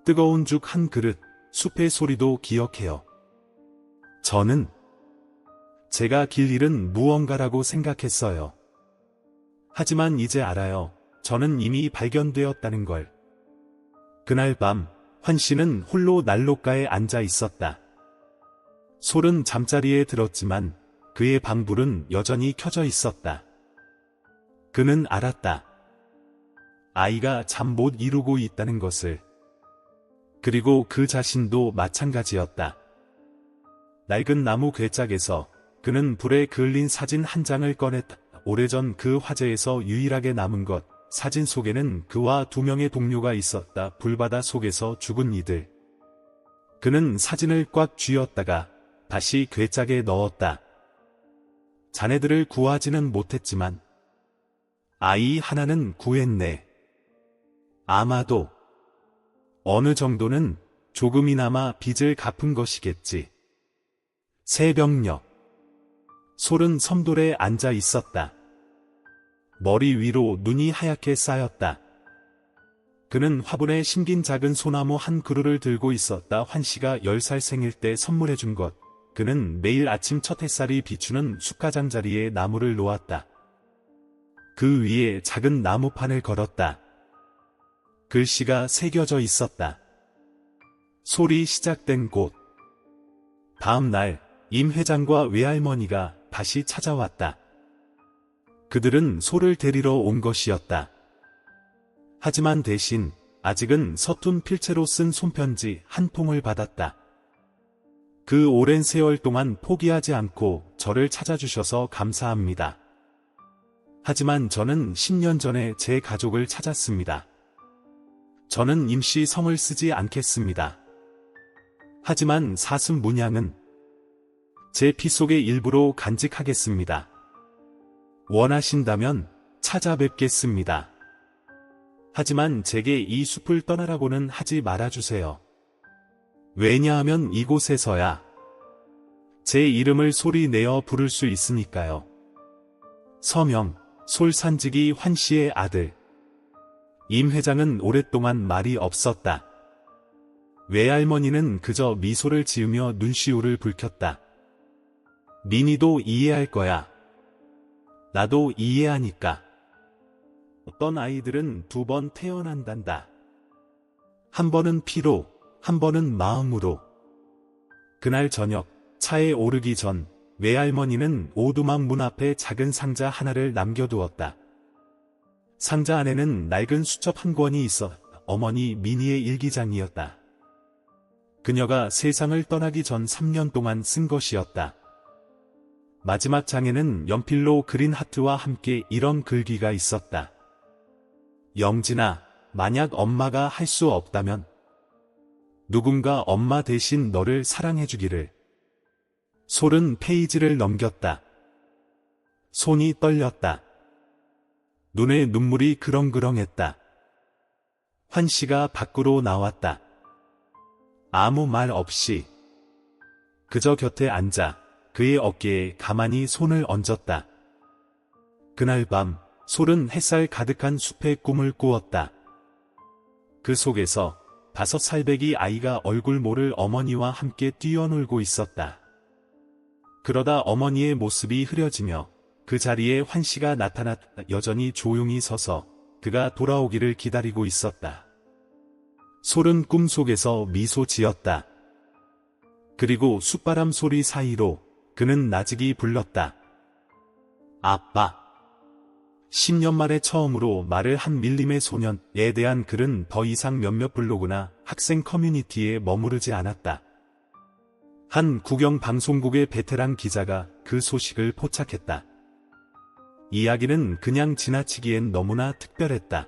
Speaker 1: 뜨거운 죽 한 그릇, 숲의 소리도 기억해요. 저는 제가 길 잃은 무언가라고 생각했어요. 하지만 이제 알아요. 저는 이미 발견되었다는 걸. 그날 밤 환씨는 홀로 난로가에 앉아 있었다. 솔은 잠자리에 들었지만 그의 방불은 여전히 켜져 있었다. 그는 알았다. 아이가 잠 못 이루고 있다는 것을. 그리고 그 자신도 마찬가지였다. 낡은 나무 괴짝에서 그는 불에 그을린 사진 한 장을 꺼냈다. 오래전 그 화재에서 유일하게 남은 것. 사진 속에는 그와 2명의 동료가 있었다. 불바다 속에서 죽은 이들. 그는 사진을 꽉 쥐었다가 다시 괴짝에 넣었다. 자네들을 구하지는 못했지만 아이 하나는 구했네. 아마도 어느 정도는 조금이나마 빚을 갚은 것이겠지. 새벽녘 솔은 섬돌에 앉아 있었다. 머리 위로 눈이 하얗게 쌓였다. 그는 화분에 심긴 작은 소나무 한 그루를 들고 있었다. 환씨가 10살 생일 때 선물해준 것. 그는 매일 아침 첫 햇살이 비추는 숲가장 자리에 나무를 놓았다. 그 위에 작은 나무판을 걸었다. 글씨가 새겨져 있었다. 솔이 시작된 곳. 다음 날 임 회장과 외할머니가 다시 찾아왔다. 그들은 솔을 데리러 온 것이었다. 하지만 대신 아직은 서툰 필체로 쓴 손편지 한 통을 받았다. 그 오랜 세월 동안 포기하지 않고 저를 찾아주셔서 감사합니다. 하지만 저는 10년 전에 제 가족을 찾았습니다. 저는 임시 성을 쓰지 않겠습니다. 하지만 사슴 문양은 제 피 속의 일부로 간직하겠습니다. 원하신다면 찾아뵙겠습니다. 하지만 제게 이 숲을 떠나라고는 하지 말아주세요. 왜냐하면 이곳에서야 제 이름을 소리 내어 부를 수 있으니까요. 서명, 솔산직이 환씨의 아들. 임 회장은 오랫동안 말이 없었다. 외할머니는 그저 미소를 지으며 눈시울을 붉혔다. 민희도 이해할 거야. 나도 이해하니까. 어떤 아이들은 2번 태어난단다. 한 번은 피로, 한 번은 마음으로. 그날 저녁, 차에 오르기 전 외할머니는 오두막 문 앞에 작은 상자 하나를 남겨두었다. 상자 안에는 낡은 수첩 한 권이 있어 어머니 민희의 일기장이었다. 그녀가 세상을 떠나기 전 3년 동안 쓴 것이었다. 마지막 장에는 연필로 그린 하트와 함께 이런 글귀가 있었다. 영진아, 만약 엄마가 할 수 없다면 누군가 엄마 대신 너를 사랑해주기를. 솔은 페이지를 넘겼다. 손이 떨렸다. 눈에 눈물이 그렁그렁했다. 환씨가 밖으로 나왔다. 아무 말 없이 그저 곁에 앉아 그의 어깨에 가만히 손을 얹었다. 그날 밤 솔은 햇살 가득한 숲의 꿈을 꾸었다. 그 속에서 5살배기 아이가 얼굴 모를 어머니와 함께 뛰어놀고 있었다. 그러다 어머니의 모습이 흐려지며 그 자리에 환씨가 나타났다. 여전히 조용히 서서 그가 돌아오기를 기다리고 있었다. 솔은 꿈속에서 미소 지었다. 그리고 숲바람 소리 사이로 그는 나직이 불렀다. 아빠. 10년 만에 처음으로 말을 한 밀림의 소년에 대한 글은 더 이상 몇몇 블로그나 학생 커뮤니티에 머무르지 않았다. 한 국영 방송국의 베테랑 기자가 그 소식을 포착했다. 이야기는 그냥 지나치기엔 너무나 특별했다.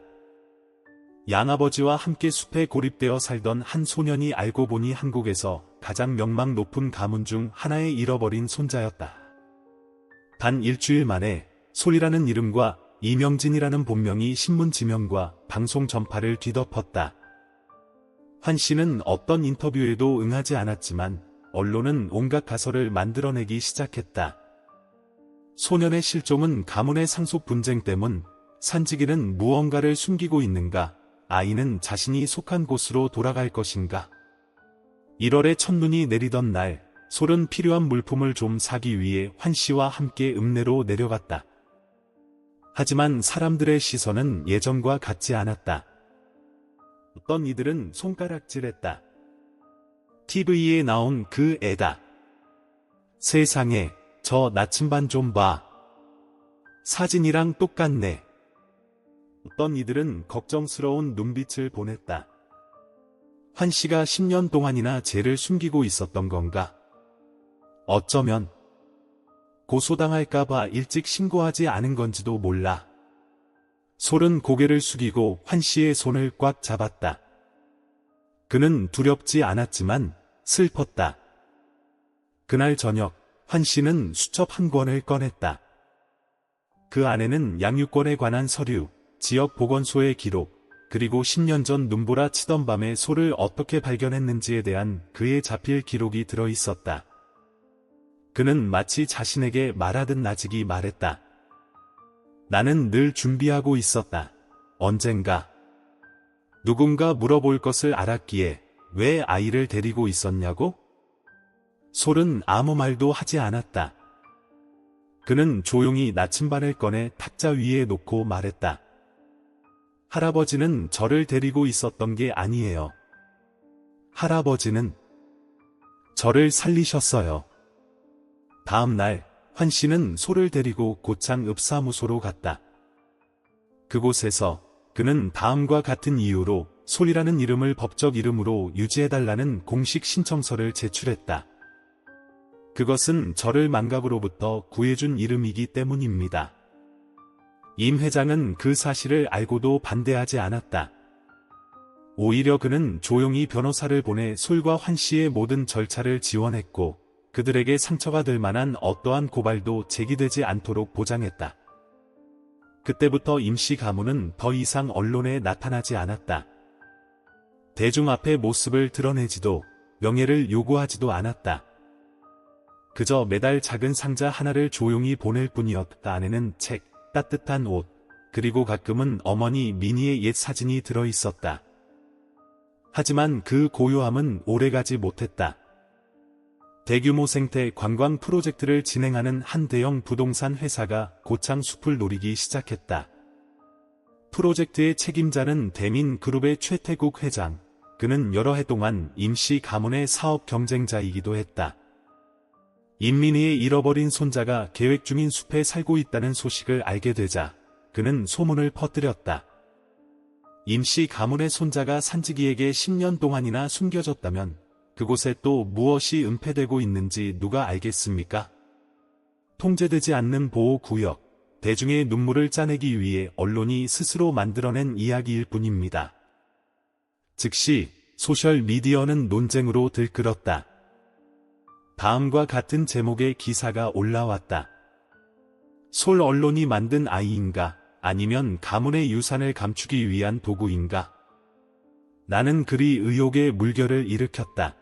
Speaker 1: 양아버지와 함께 숲에 고립되어 살던 한 소년이 알고 보니 한국에서 가장 명망 높은 가문 중 하나의 잃어버린 손자였다. 단 일주일 만에 솔이라는 이름과 이명진이라는 본명이 신문 지명과 방송 전파를 뒤덮었다. 환씨는 어떤 인터뷰에도 응하지 않았지만 언론은 온갖 가설을 만들어내기 시작했다. 소년의 실종은 가문의 상속 분쟁 때문, 산지기는 무언가를 숨기고 있는가, 아이는 자신이 속한 곳으로 돌아갈 것인가. 1월에 첫눈이 내리던 날, 솔은 필요한 물품을 좀 사기 위해 환씨와 함께 읍내로 내려갔다. 하지만 사람들의 시선은 예전과 같지 않았다. 어떤 이들은 손가락질했다. TV에 나온 그 애다. 세상에, 저 나침반 좀 봐. 사진이랑 똑같네. 어떤 이들은 걱정스러운 눈빛을 보냈다. 환씨가 10년 동안이나 죄를 숨기고 있었던 건가? 어쩌면 고소당할까봐 일찍 신고하지 않은 건지도 몰라. 솔은 고개를 숙이고 환씨의 손을 꽉 잡았다. 그는 두렵지 않았지만 슬펐다. 그날 저녁 환씨는 수첩 한 권을 꺼냈다. 그 안에는 양육권에 관한 서류, 지역 보건소의 기록, 그리고 10년 전 눈보라 치던 밤에 솔을 어떻게 발견했는지에 대한 그의 자필 기록이 들어있었다. 그는 마치 자신에게 말하듯 나직이 말했다. 나는 늘 준비하고 있었다. 언젠가 누군가 물어볼 것을 알았기에 왜 아이를 데리고 있었냐고? 솔은 아무 말도 하지 않았다. 그는 조용히 나침반을 꺼내 탁자 위에 놓고 말했다. 할아버지는 저를 데리고 있었던 게 아니에요. 할아버지는 저를 살리셨어요. 다음 날 환씨는 솔을 데리고 고창 읍사무소로 갔다. 그곳에서 그는 다음과 같은 이유로 솔이라는 이름을 법적 이름으로 유지해달라는 공식 신청서를 제출했다. 그것은 저를 망각으로부터 구해준 이름이기 때문입니다. 임 회장은 그 사실을 알고도 반대하지 않았다. 오히려 그는 조용히 변호사를 보내 솔과 환씨의 모든 절차를 지원했고 그들에게 상처가 될 만한 어떠한 고발도 제기되지 않도록 보장했다. 그때부터 임씨 가문은 더 이상 언론에 나타나지 않았다. 대중 앞에 모습을 드러내지도 명예를 요구하지도 않았다. 그저 매달 작은 상자 하나를 조용히 보낼 뿐이었다. 안에는 책, 따뜻한 옷, 그리고 가끔은 어머니 미니의 옛 사진이 들어 있었다. 하지만 그 고요함은 오래가지 못했다. 대규모 생태 관광 프로젝트를 진행하는 한 대형 부동산 회사가 고창 숲을 노리기 시작했다. 프로젝트의 책임자는 대민그룹의 최태국 회장, 그는 여러 해 동안 임시 가문의 사업 경쟁자이기도 했다. 인민이의 잃어버린 손자가 계획 중인 숲에 살고 있다는 소식을 알게 되자 그는 소문을 퍼뜨렸다. 임시 가문의 손자가 산지기에게 10년 동안이나 숨겨졌다면 그곳에 또 무엇이 은폐되고 있는지 누가 알겠습니까? 통제되지 않는 보호구역, 대중의 눈물을 짜내기 위해 언론이 스스로 만들어낸 이야기일 뿐입니다. 즉시 소셜미디어는 논쟁으로 들끓었다. 다음과 같은 제목의 기사가 올라왔다. 솔 언론이 만든 아이인가, 아니면 가문의 유산을 감추기 위한 도구인가? 나는 글이 의혹의 물결을 일으켰다.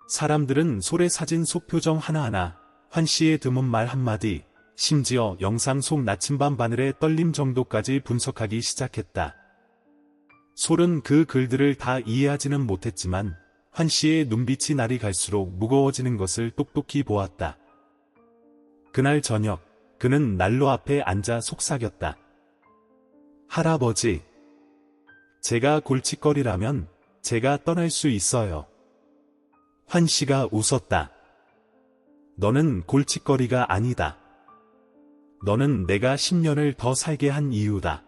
Speaker 1: 사람들은 솔의 사진 속 표정 하나하나, 환 씨의 드문 말 한마디, 심지어 영상 속 나침반 바늘의 떨림 정도까지 분석하기 시작했다. 솔은 그 글들을 다 이해하지는 못했지만 환 씨의 눈빛이 날이 갈수록 무거워지는 것을 똑똑히 보았다. 그날 저녁, 그는 난로 앞에 앉아 속삭였다. 할아버지, 제가 골칫거리라면 제가 떠날 수 있어요. 환 씨가 웃었다. 너는 골칫거리가 아니다. 너는 내가 10년을 더 살게 한 이유다.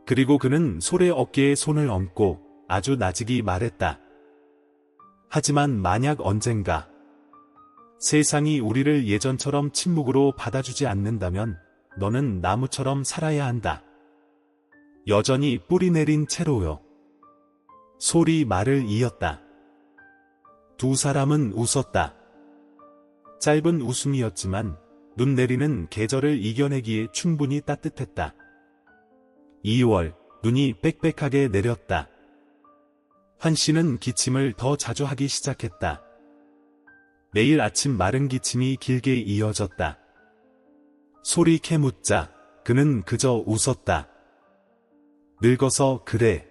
Speaker 1: 그리고 그는 솔의 어깨에 손을 얹고 아주 나직이 말했다. 하지만 만약 언젠가 세상이 우리를 예전처럼 침묵으로 받아주지 않는다면 너는 나무처럼 살아야 한다. 여전히 뿌리 내린 채로요. 솔이 말을 이었다. 두 사람은 웃었다. 짧은 웃음이었지만 눈 내리는 계절을 이겨내기에 충분히 따뜻했다. 2월, 눈이 빽빽하게 내렸다. 환 씨는 기침을 더 자주 하기 시작했다. 매일 아침 마른 기침이 길게 이어졌다. 솔이 캐묻자 그는 그저 웃었다. 늙어서 그래.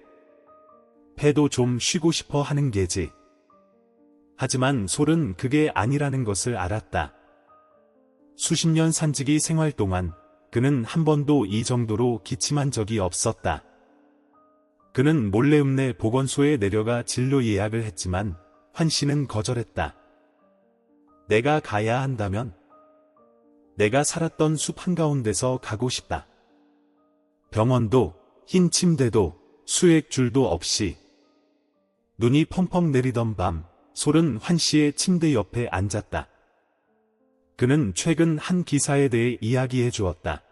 Speaker 1: 패도 좀 쉬고 싶어 하는 게지. 하지만 솔은 그게 아니라는 것을 알았다. 수십 년 산지기 생활 동안 그는 한 번도 이 정도로 기침한 적이 없었다. 그는 몰래 읍내 보건소에 내려가 진료 예약을 했지만 환 씨는 거절했다. 내가 가야 한다면 내가 살았던 숲 한가운데서 가고 싶다. 병원도 흰 침대도 수액줄도 없이. 눈이 펑펑 내리던 밤, 솔은 환 씨의 침대 옆에 앉았다. 그는 최근 한 기사에 대해 이야기해 주었다.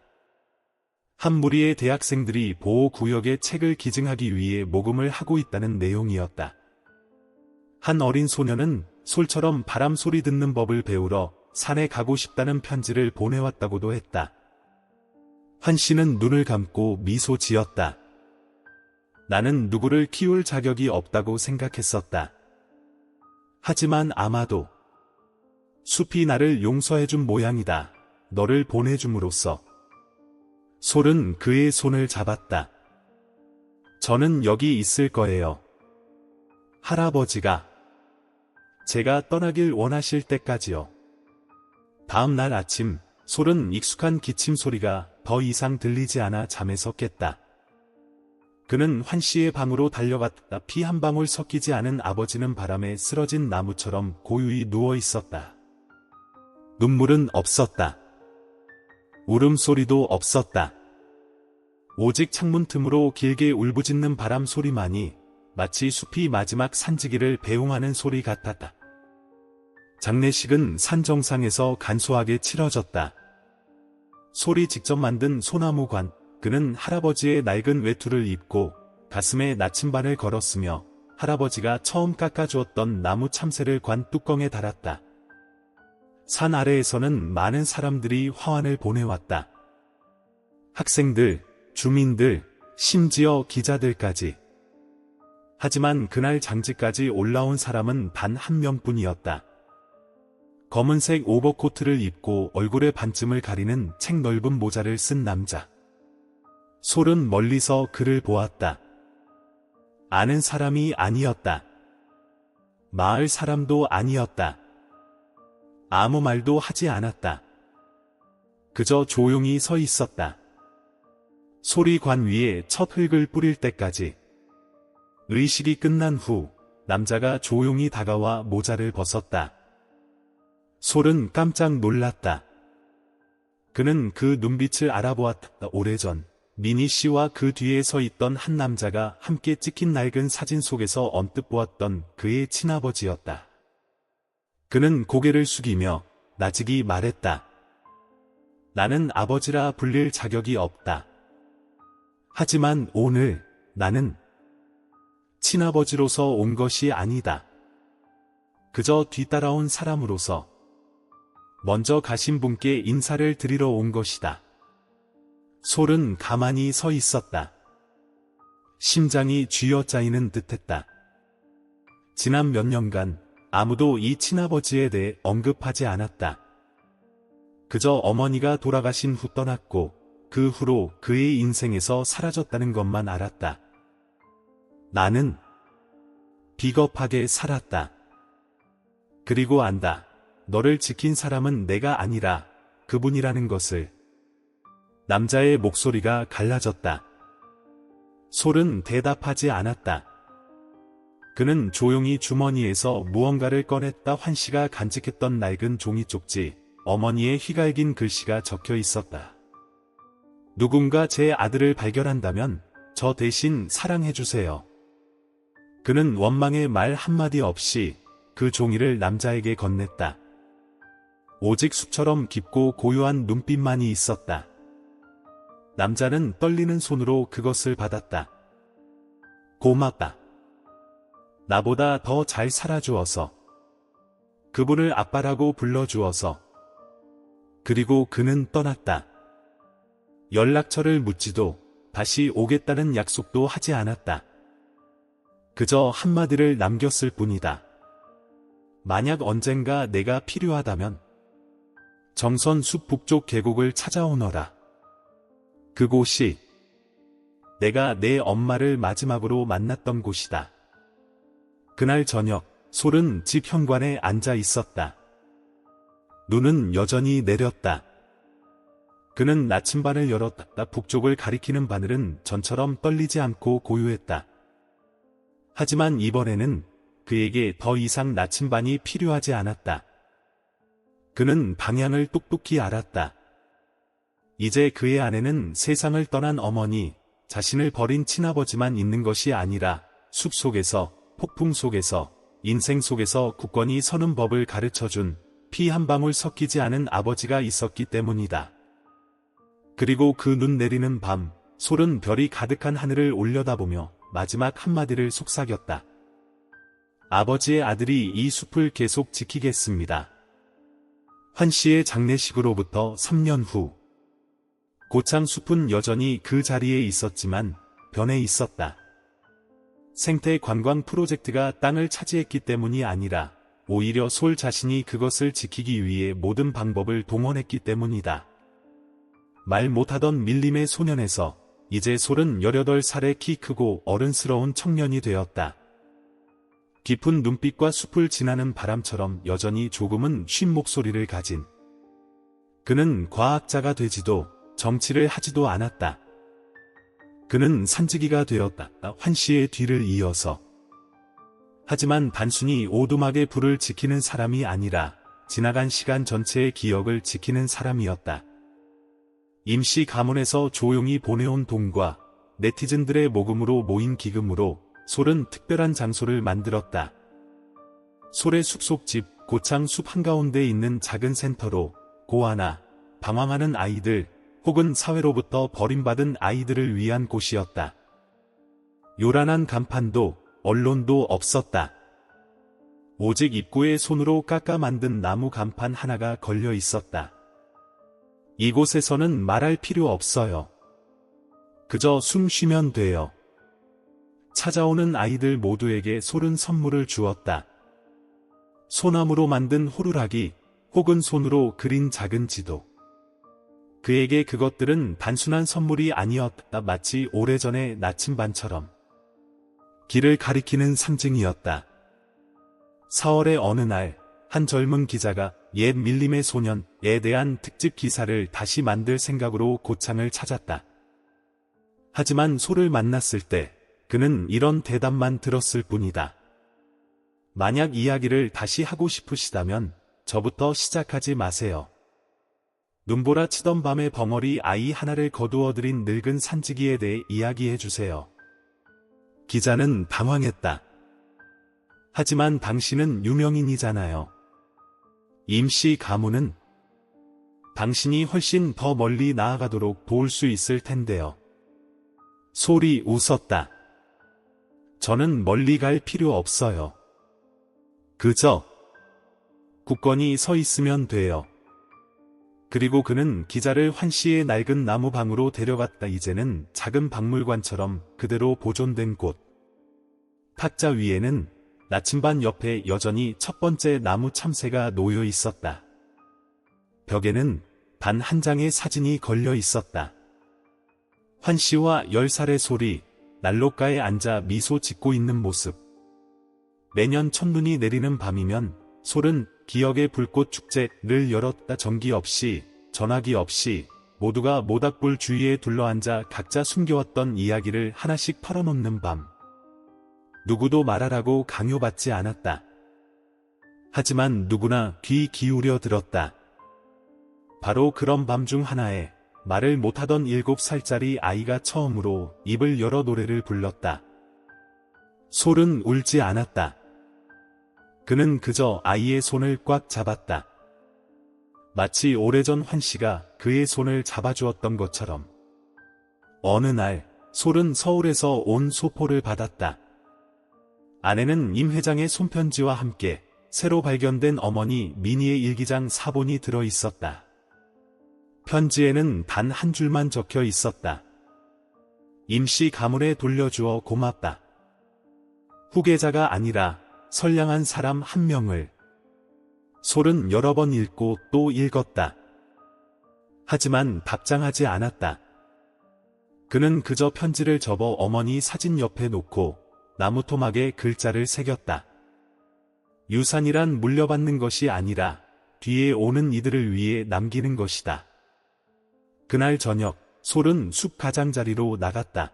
Speaker 1: 한 무리의 대학생들이 보호구역에 책을 기증하기 위해 모금을 하고 있다는 내용이었다. 한 어린 소녀는 솔처럼 바람 소리 듣는 법을 배우러 산에 가고 싶다는 편지를 보내왔다고도 했다. 환 씨는 눈을 감고 미소 지었다. 나는 누구를 키울 자격이 없다고 생각했었다. 하지만 아마도 숲이 나를 용서해준 모양이다. 너를 보내줌으로써. 솔은 그의 손을 잡았다. 저는 여기 있을 거예요. 할아버지가 제가 떠나길 원하실 때까지요. 다음 날 아침, 솔은 익숙한 기침 소리가 더 이상 들리지 않아 잠에서 깼다. 그는 환 씨의 방으로 달려갔다. 피 한 방울 섞이지 않은 아버지는 바람에 쓰러진 나무처럼 고요히 누워 있었다. 눈물은 없었다. 울음소리도 없었다. 오직 창문 틈으로 길게 울부짖는 바람 소리만이 마치 숲이 마지막 산지기를 배웅하는 소리 같았다. 장례식은 산 정상에서 간소하게 치러졌다. 솔이 직접 만든 소나무관, 그는 할아버지의 낡은 외투를 입고 가슴에 나침반을 걸었으며 할아버지가 처음 깎아주었던 나무 참새를 관 뚜껑에 달았다. 산 아래에서는 많은 사람들이 화환을 보내왔다. 학생들, 주민들, 심지어 기자들까지. 하지만 그날 장지까지 올라온 사람은 단 한 명뿐이었다. 검은색 오버코트를 입고 얼굴의 반쯤을 가리는 책 넓은 모자를 쓴 남자. 솔은 멀리서 그를 보았다. 아는 사람이 아니었다. 마을 사람도 아니었다. 아무 말도 하지 않았다. 그저 조용히 서 있었다. 솔이 관 위에 첫 흙을 뿌릴 때까지. 의식이 끝난 후 남자가 조용히 다가와 모자를 벗었다. 솔은 깜짝 놀랐다. 그는 그 눈빛을 알아보았다. 오래전 미니 씨와 그 뒤에 서 있던 한 남자가 함께 찍힌 낡은 사진 속에서 언뜻 보았던 그의 친아버지였다. 그는 고개를 숙이며 나직이 말했다. 나는 아버지라 불릴 자격이 없다. 하지만 오늘 나는 친아버지로서 온 것이 아니다. 그저 뒤따라온 사람으로서 먼저 가신 분께 인사를 드리러 온 것이다. 솔은 가만히 서 있었다. 심장이 쥐어짜이는 듯했다. 지난 몇 년간 아무도 이 친아버지에 대해 언급하지 않았다. 그저 어머니가 돌아가신 후 떠났고 그 후로 그의 인생에서 사라졌다는 것만 알았다. 나는 비겁하게 살았다. 그리고 안다. 너를 지킨 사람은 내가 아니라 그분이라는 것을. 남자의 목소리가 갈라졌다. 솔은 대답하지 않았다. 그는 조용히 주머니에서 무언가를 꺼냈다. 환씨가 간직했던 낡은 종이 쪽지, 어머니의 휘갈긴 글씨가 적혀 있었다. 누군가 제 아들을 발견한다면 저 대신 사랑해주세요. 그는 원망의 말 한마디 없이 그 종이를 남자에게 건넸다. 오직 숲처럼 깊고 고요한 눈빛만이 있었다. 남자는 떨리는 손으로 그것을 받았다. 고맙다. 나보다 더 잘 살아주어서. 그분을 아빠라고 불러주어서. 그리고 그는 떠났다. 연락처를 묻지도 다시 오겠다는 약속도 하지 않았다. 그저 한마디를 남겼을 뿐이다. 만약 언젠가 내가 필요하다면 정선 숲 북쪽 계곡을 찾아오너라. 그곳이 내가 내 엄마를 마지막으로 만났던 곳이다. 그날 저녁, 솔은 집 현관에 앉아 있었다. 눈은 여전히 내렸다. 그는 나침반을 열었다. 북쪽을 가리키는 바늘은 전처럼 떨리지 않고 고요했다. 하지만 이번에는 그에게 더 이상 나침반이 필요하지 않았다. 그는 방향을 똑똑히 알았다. 이제 그의 안에는 세상을 떠난 어머니, 자신을 버린 친아버지만 있는 것이 아니라 숲속에서, 폭풍 속에서, 인생 속에서 굳건히 서는 법을 가르쳐준 피 한 방울 섞이지 않은 아버지가 있었기 때문이다. 그리고 그 눈 내리는 밤, 솔은 별이 가득한 하늘을 올려다보며 마지막 한마디를 속삭였다. 아버지의 아들이 이 숲을 계속 지키겠습니다. 환씨의 장례식으로부터 3년 후, 고창 숲은 여전히 그 자리에 있었지만 변해 있었다. 생태 관광 프로젝트가 땅을 차지했기 때문이 아니라 오히려 솔 자신이 그것을 지키기 위해 모든 방법을 동원했기 때문이다. 말 못하던 밀림의 소년에서 이제 솔은 18살의 키 크고 어른스러운 청년이 되었다. 깊은 눈빛과 숲을 지나는 바람처럼 여전히 조금은 쉰 목소리를 가진. 그는 과학자가 되지도 정치를 하지도 않았다. 그는 산지기가 되었다. 환씨의 뒤를 이어서. 하지만 단순히 오두막의 불을 지키는 사람이 아니라 지나간 시간 전체의 기억을 지키는 사람이었다. 임시 가문에서 조용히 보내온 돈과 네티즌들의 모금으로 모인 기금으로 솔은 특별한 장소를 만들었다. 솔의 숲속집, 고창 숲 한가운데 있는 작은 센터로 고아나, 방황하는 아이들, 혹은 사회로부터 버림받은 아이들을 위한 곳이었다. 요란한 간판도 언론도 없었다. 오직 입구에 손으로 깎아 만든 나무 간판 하나가 걸려 있었다. 이곳에서는 말할 필요 없어요. 그저 숨 쉬면 돼요. 찾아오는 아이들 모두에게 솔은 선물을 주었다. 소나무로 만든 호루라기, 혹은 손으로 그린 작은 지도. 그에게 그것들은 단순한 선물이 아니었다. 마치 오래전의 나침반처럼 길을 가리키는 상징이었다. 4월의 어느 날, 한 젊은 기자가 옛 밀림의 소년에 대한 특집 기사를 다시 만들 생각으로 고창을 찾았다. 하지만 소를 만났을 때 그는 이런 대답만 들었을 뿐이다. 만약 이야기를 다시 하고 싶으시다면 저부터 시작하지 마세요. 눈보라 치던 밤에 벙어리 아이 하나를 거두어들인 늙은 산지기에 대해 이야기해 주세요. 기자는 당황했다. 하지만 당신은 유명인이잖아요. 임씨 가문은 당신이 훨씬 더 멀리 나아가도록 도울 수 있을 텐데요. 소리 웃었다. 저는 멀리 갈 필요 없어요. 그저 굳건히 서 있으면 돼요. 그리고 그는 기자를 환시의 낡은 나무방으로 데려갔다. 이제는 작은 박물관처럼 그대로 보존된 곳. 탁자 위에는 나침반 옆에 여전히 첫 번째 나무 참새가 놓여 있었다. 벽에는 단 한 장의 사진이 걸려 있었다. 환시와 10살의 소리, 난로가에 앉아 미소 짓고 있는 모습. 매년 첫눈이 내리는 밤이면 솔은 기억의 불꽃 축제를 열었다. 전기 없이, 전화기 없이 모두가 모닥불 주위에 둘러앉아 각자 숨겨왔던 이야기를 하나씩 털어놓는 밤. 누구도 말하라고 강요받지 않았다. 하지만 누구나 귀 기울여 들었다. 바로 그런 밤 중 하나에 말을 못하던 7살짜리 아이가 처음으로 입을 열어 노래를 불렀다. 솔은 울지 않았다. 그는 그저 아이의 손을 꽉 잡았다. 마치 오래전 환시가 그의 손을 잡아주었던 것처럼. 어느 날, 솔은 서울에서 온 소포를 받았다. 안에는 임 회장의 손편지와 함께 새로 발견된 어머니 미니의 일기장 사본이 들어 있었다. 편지에는 단 한 줄만 적혀 있었다. 임씨 가문에 돌려주어 고맙다. 후계자가 아니라 선량한 사람 한 명을. 솔은 여러 번 읽고 또 읽었다. 하지만 답장하지 않았다. 그는 그저 편지를 접어 어머니 사진 옆에 놓고 나무 토막에 글자를 새겼다. 유산이란 물려받는 것이 아니라 뒤에 오는 이들을 위해 남기는 것이다. 그날 저녁, 솔은 숲 가장자리로 나갔다.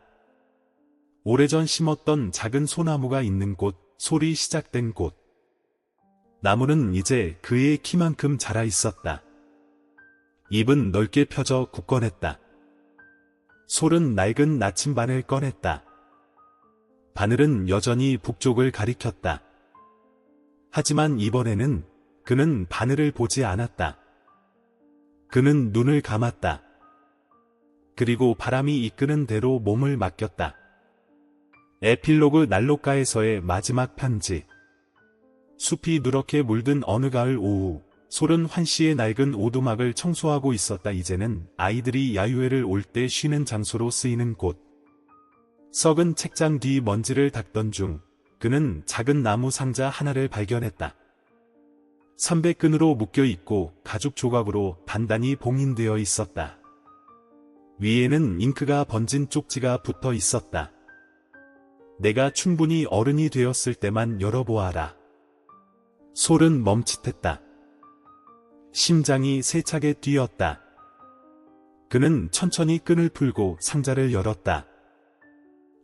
Speaker 1: 오래전 심었던 작은 소나무가 있는 곳, 솔이 시작된 곳. 나무는 이제 그의 키만큼 자라 있었다. 잎은 넓게 펴져 굳건했다. 솔은 낡은 나침반을 꺼냈다. 바늘은 여전히 북쪽을 가리켰다. 하지만 이번에는 그는 바늘을 보지 않았다. 그는 눈을 감았다. 그리고 바람이 이끄는 대로 몸을 맡겼다. 에필로그 난로가에서의 마지막 편지. 숲이 누렇게 물든 어느 가을 오후, 솔은 환시의 낡은 오두막을 청소하고 있었다. 이제는 아이들이 야유회를 올 때 쉬는 장소로 쓰이는 곳. 썩은 책장 뒤 먼지를 닦던 중, 그는 작은 나무 상자 하나를 발견했다. 삼백끈으로 묶여 있고 가죽 조각으로 단단히 봉인되어 있었다. 위에는 잉크가 번진 쪽지가 붙어 있었다. 내가 충분히 어른이 되었을 때만 열어보아라. 솔은 멈칫했다. 심장이 세차게 뛰었다. 그는 천천히 끈을 풀고 상자를 열었다.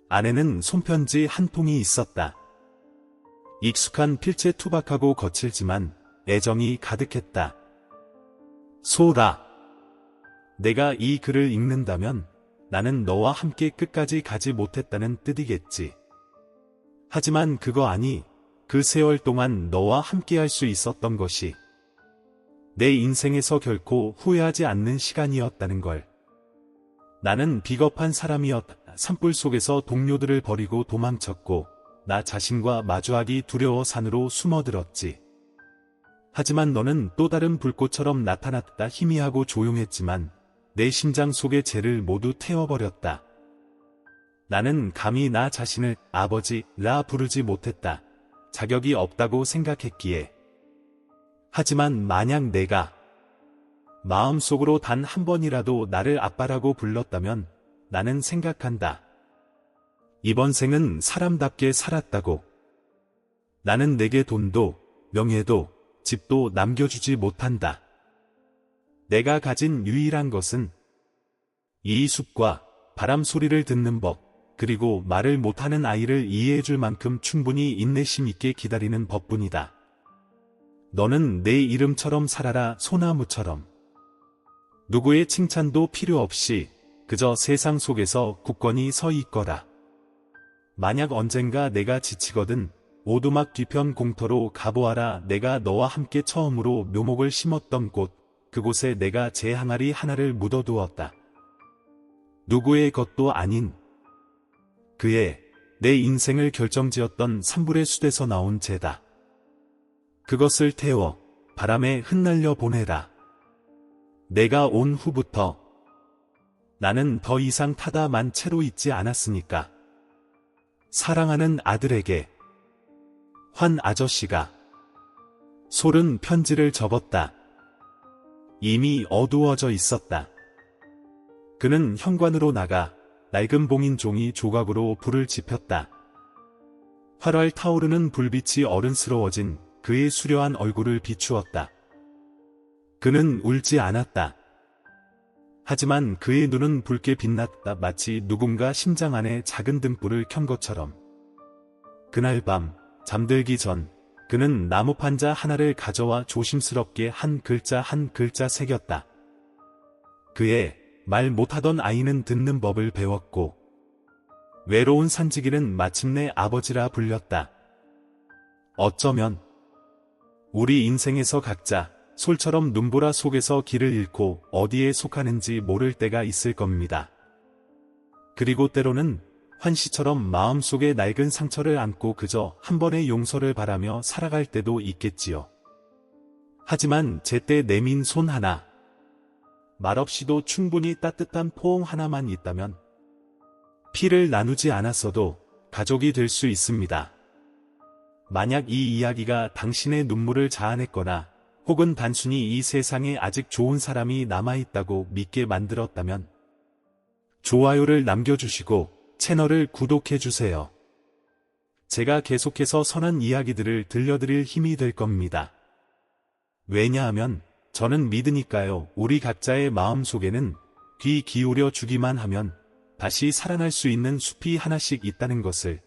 Speaker 1: 안에는 손편지 한 통이 있었다. 익숙한 필체 투박하고 거칠지만 애정이 가득했다. 솔아, 내가 이 글을 읽는다면 나는 너와 함께 끝까지 가지 못했다는 뜻이겠지. 하지만 그거 아니, 그 세월 동안 너와 함께 할 수 있었던 것이 내 인생에서 결코 후회하지 않는 시간이었다는 걸. 나는 비겁한 사람이었다. 산불 속에서 동료들을 버리고 도망쳤고 나 자신과 마주하기 두려워 산으로 숨어들었지. 하지만 너는 또 다른 불꽃처럼 나타났다. 희미하고 조용했지만 내 심장 속의 죄를 모두 태워버렸다. 나는 감히 나 자신을 아버지라 부르지 못했다. 자격이 없다고 생각했기에. 하지만 만약 내가 마음속으로 단 한 번이라도 나를 아빠라고 불렀다면 나는 생각한다. 이번 생은 사람답게 살았다고. 나는 내게 돈도, 명예도, 집도 남겨주지 못한다. 내가 가진 유일한 것은 이 숲과 바람 소리를 듣는 법, 그리고 말을 못하는 아이를 이해해줄 만큼 충분히 인내심 있게 기다리는 법뿐이다. 너는 내 이름처럼 살아라, 소나무처럼. 누구의 칭찬도 필요 없이 그저 세상 속에서 굳건히 서 있거라. 만약 언젠가 내가 지치거든 오두막 뒤편 공터로 가보아라. 내가 너와 함께 처음으로 묘목을 심었던 곳, 그곳에 내가 제 항아리 하나를 묻어두었다. 누구의 것도 아닌 그의 내 인생을 결정지었던 산불의 숯에서 나온 재다. 그것을 태워 바람에 흩날려 보내라. 내가 온 후부터 나는 더 이상 타다만 채로 있지 않았으니까. 사랑하는 아들에게. 환 아저씨가 솔은 편지를 접었다. 이미 어두워져 있었다. 그는 현관으로 나가 낡은 봉인 종이 조각으로 불을 지폈다. 활활 타오르는 불빛이 어른스러워진 그의 수려한 얼굴을 비추었다. 그는 울지 않았다. 하지만 그의 눈은 붉게 빛났다. 마치 누군가 심장 안에 작은 등불을 켠 것처럼. 그날 밤 잠들기 전 그는 나무판자 하나를 가져와 조심스럽게 한 글자 한 글자 새겼다. 그의 말 못하던 아이는 듣는 법을 배웠고 외로운 산지기는 마침내 아버지라 불렸다. 어쩌면 우리 인생에서 각자 솔처럼 눈보라 속에서 길을 잃고 어디에 속하는지 모를 때가 있을 겁니다. 그리고 때로는 환시처럼 마음속에 낡은 상처를 안고 그저 한 번의 용서를 바라며 살아갈 때도 있겠지요. 하지만 제때 내민 손 하나, 말없이도 충분히 따뜻한 포옹 하나만 있다면 피를 나누지 않았어도 가족이 될 수 있습니다. 만약 이 이야기가 당신의 눈물을 자아냈거나 혹은 단순히 이 세상에 아직 좋은 사람이 남아있다고 믿게 만들었다면 좋아요를 남겨주시고 채널을 구독해주세요. 제가 계속해서 선한 이야기들을 들려드릴 힘이 될 겁니다. 왜냐하면 저는 믿으니까요. 우리 각자의 마음 속에는 귀 기울여 주기만 하면 다시 살아날 수 있는 숲이 하나씩 있다는 것을.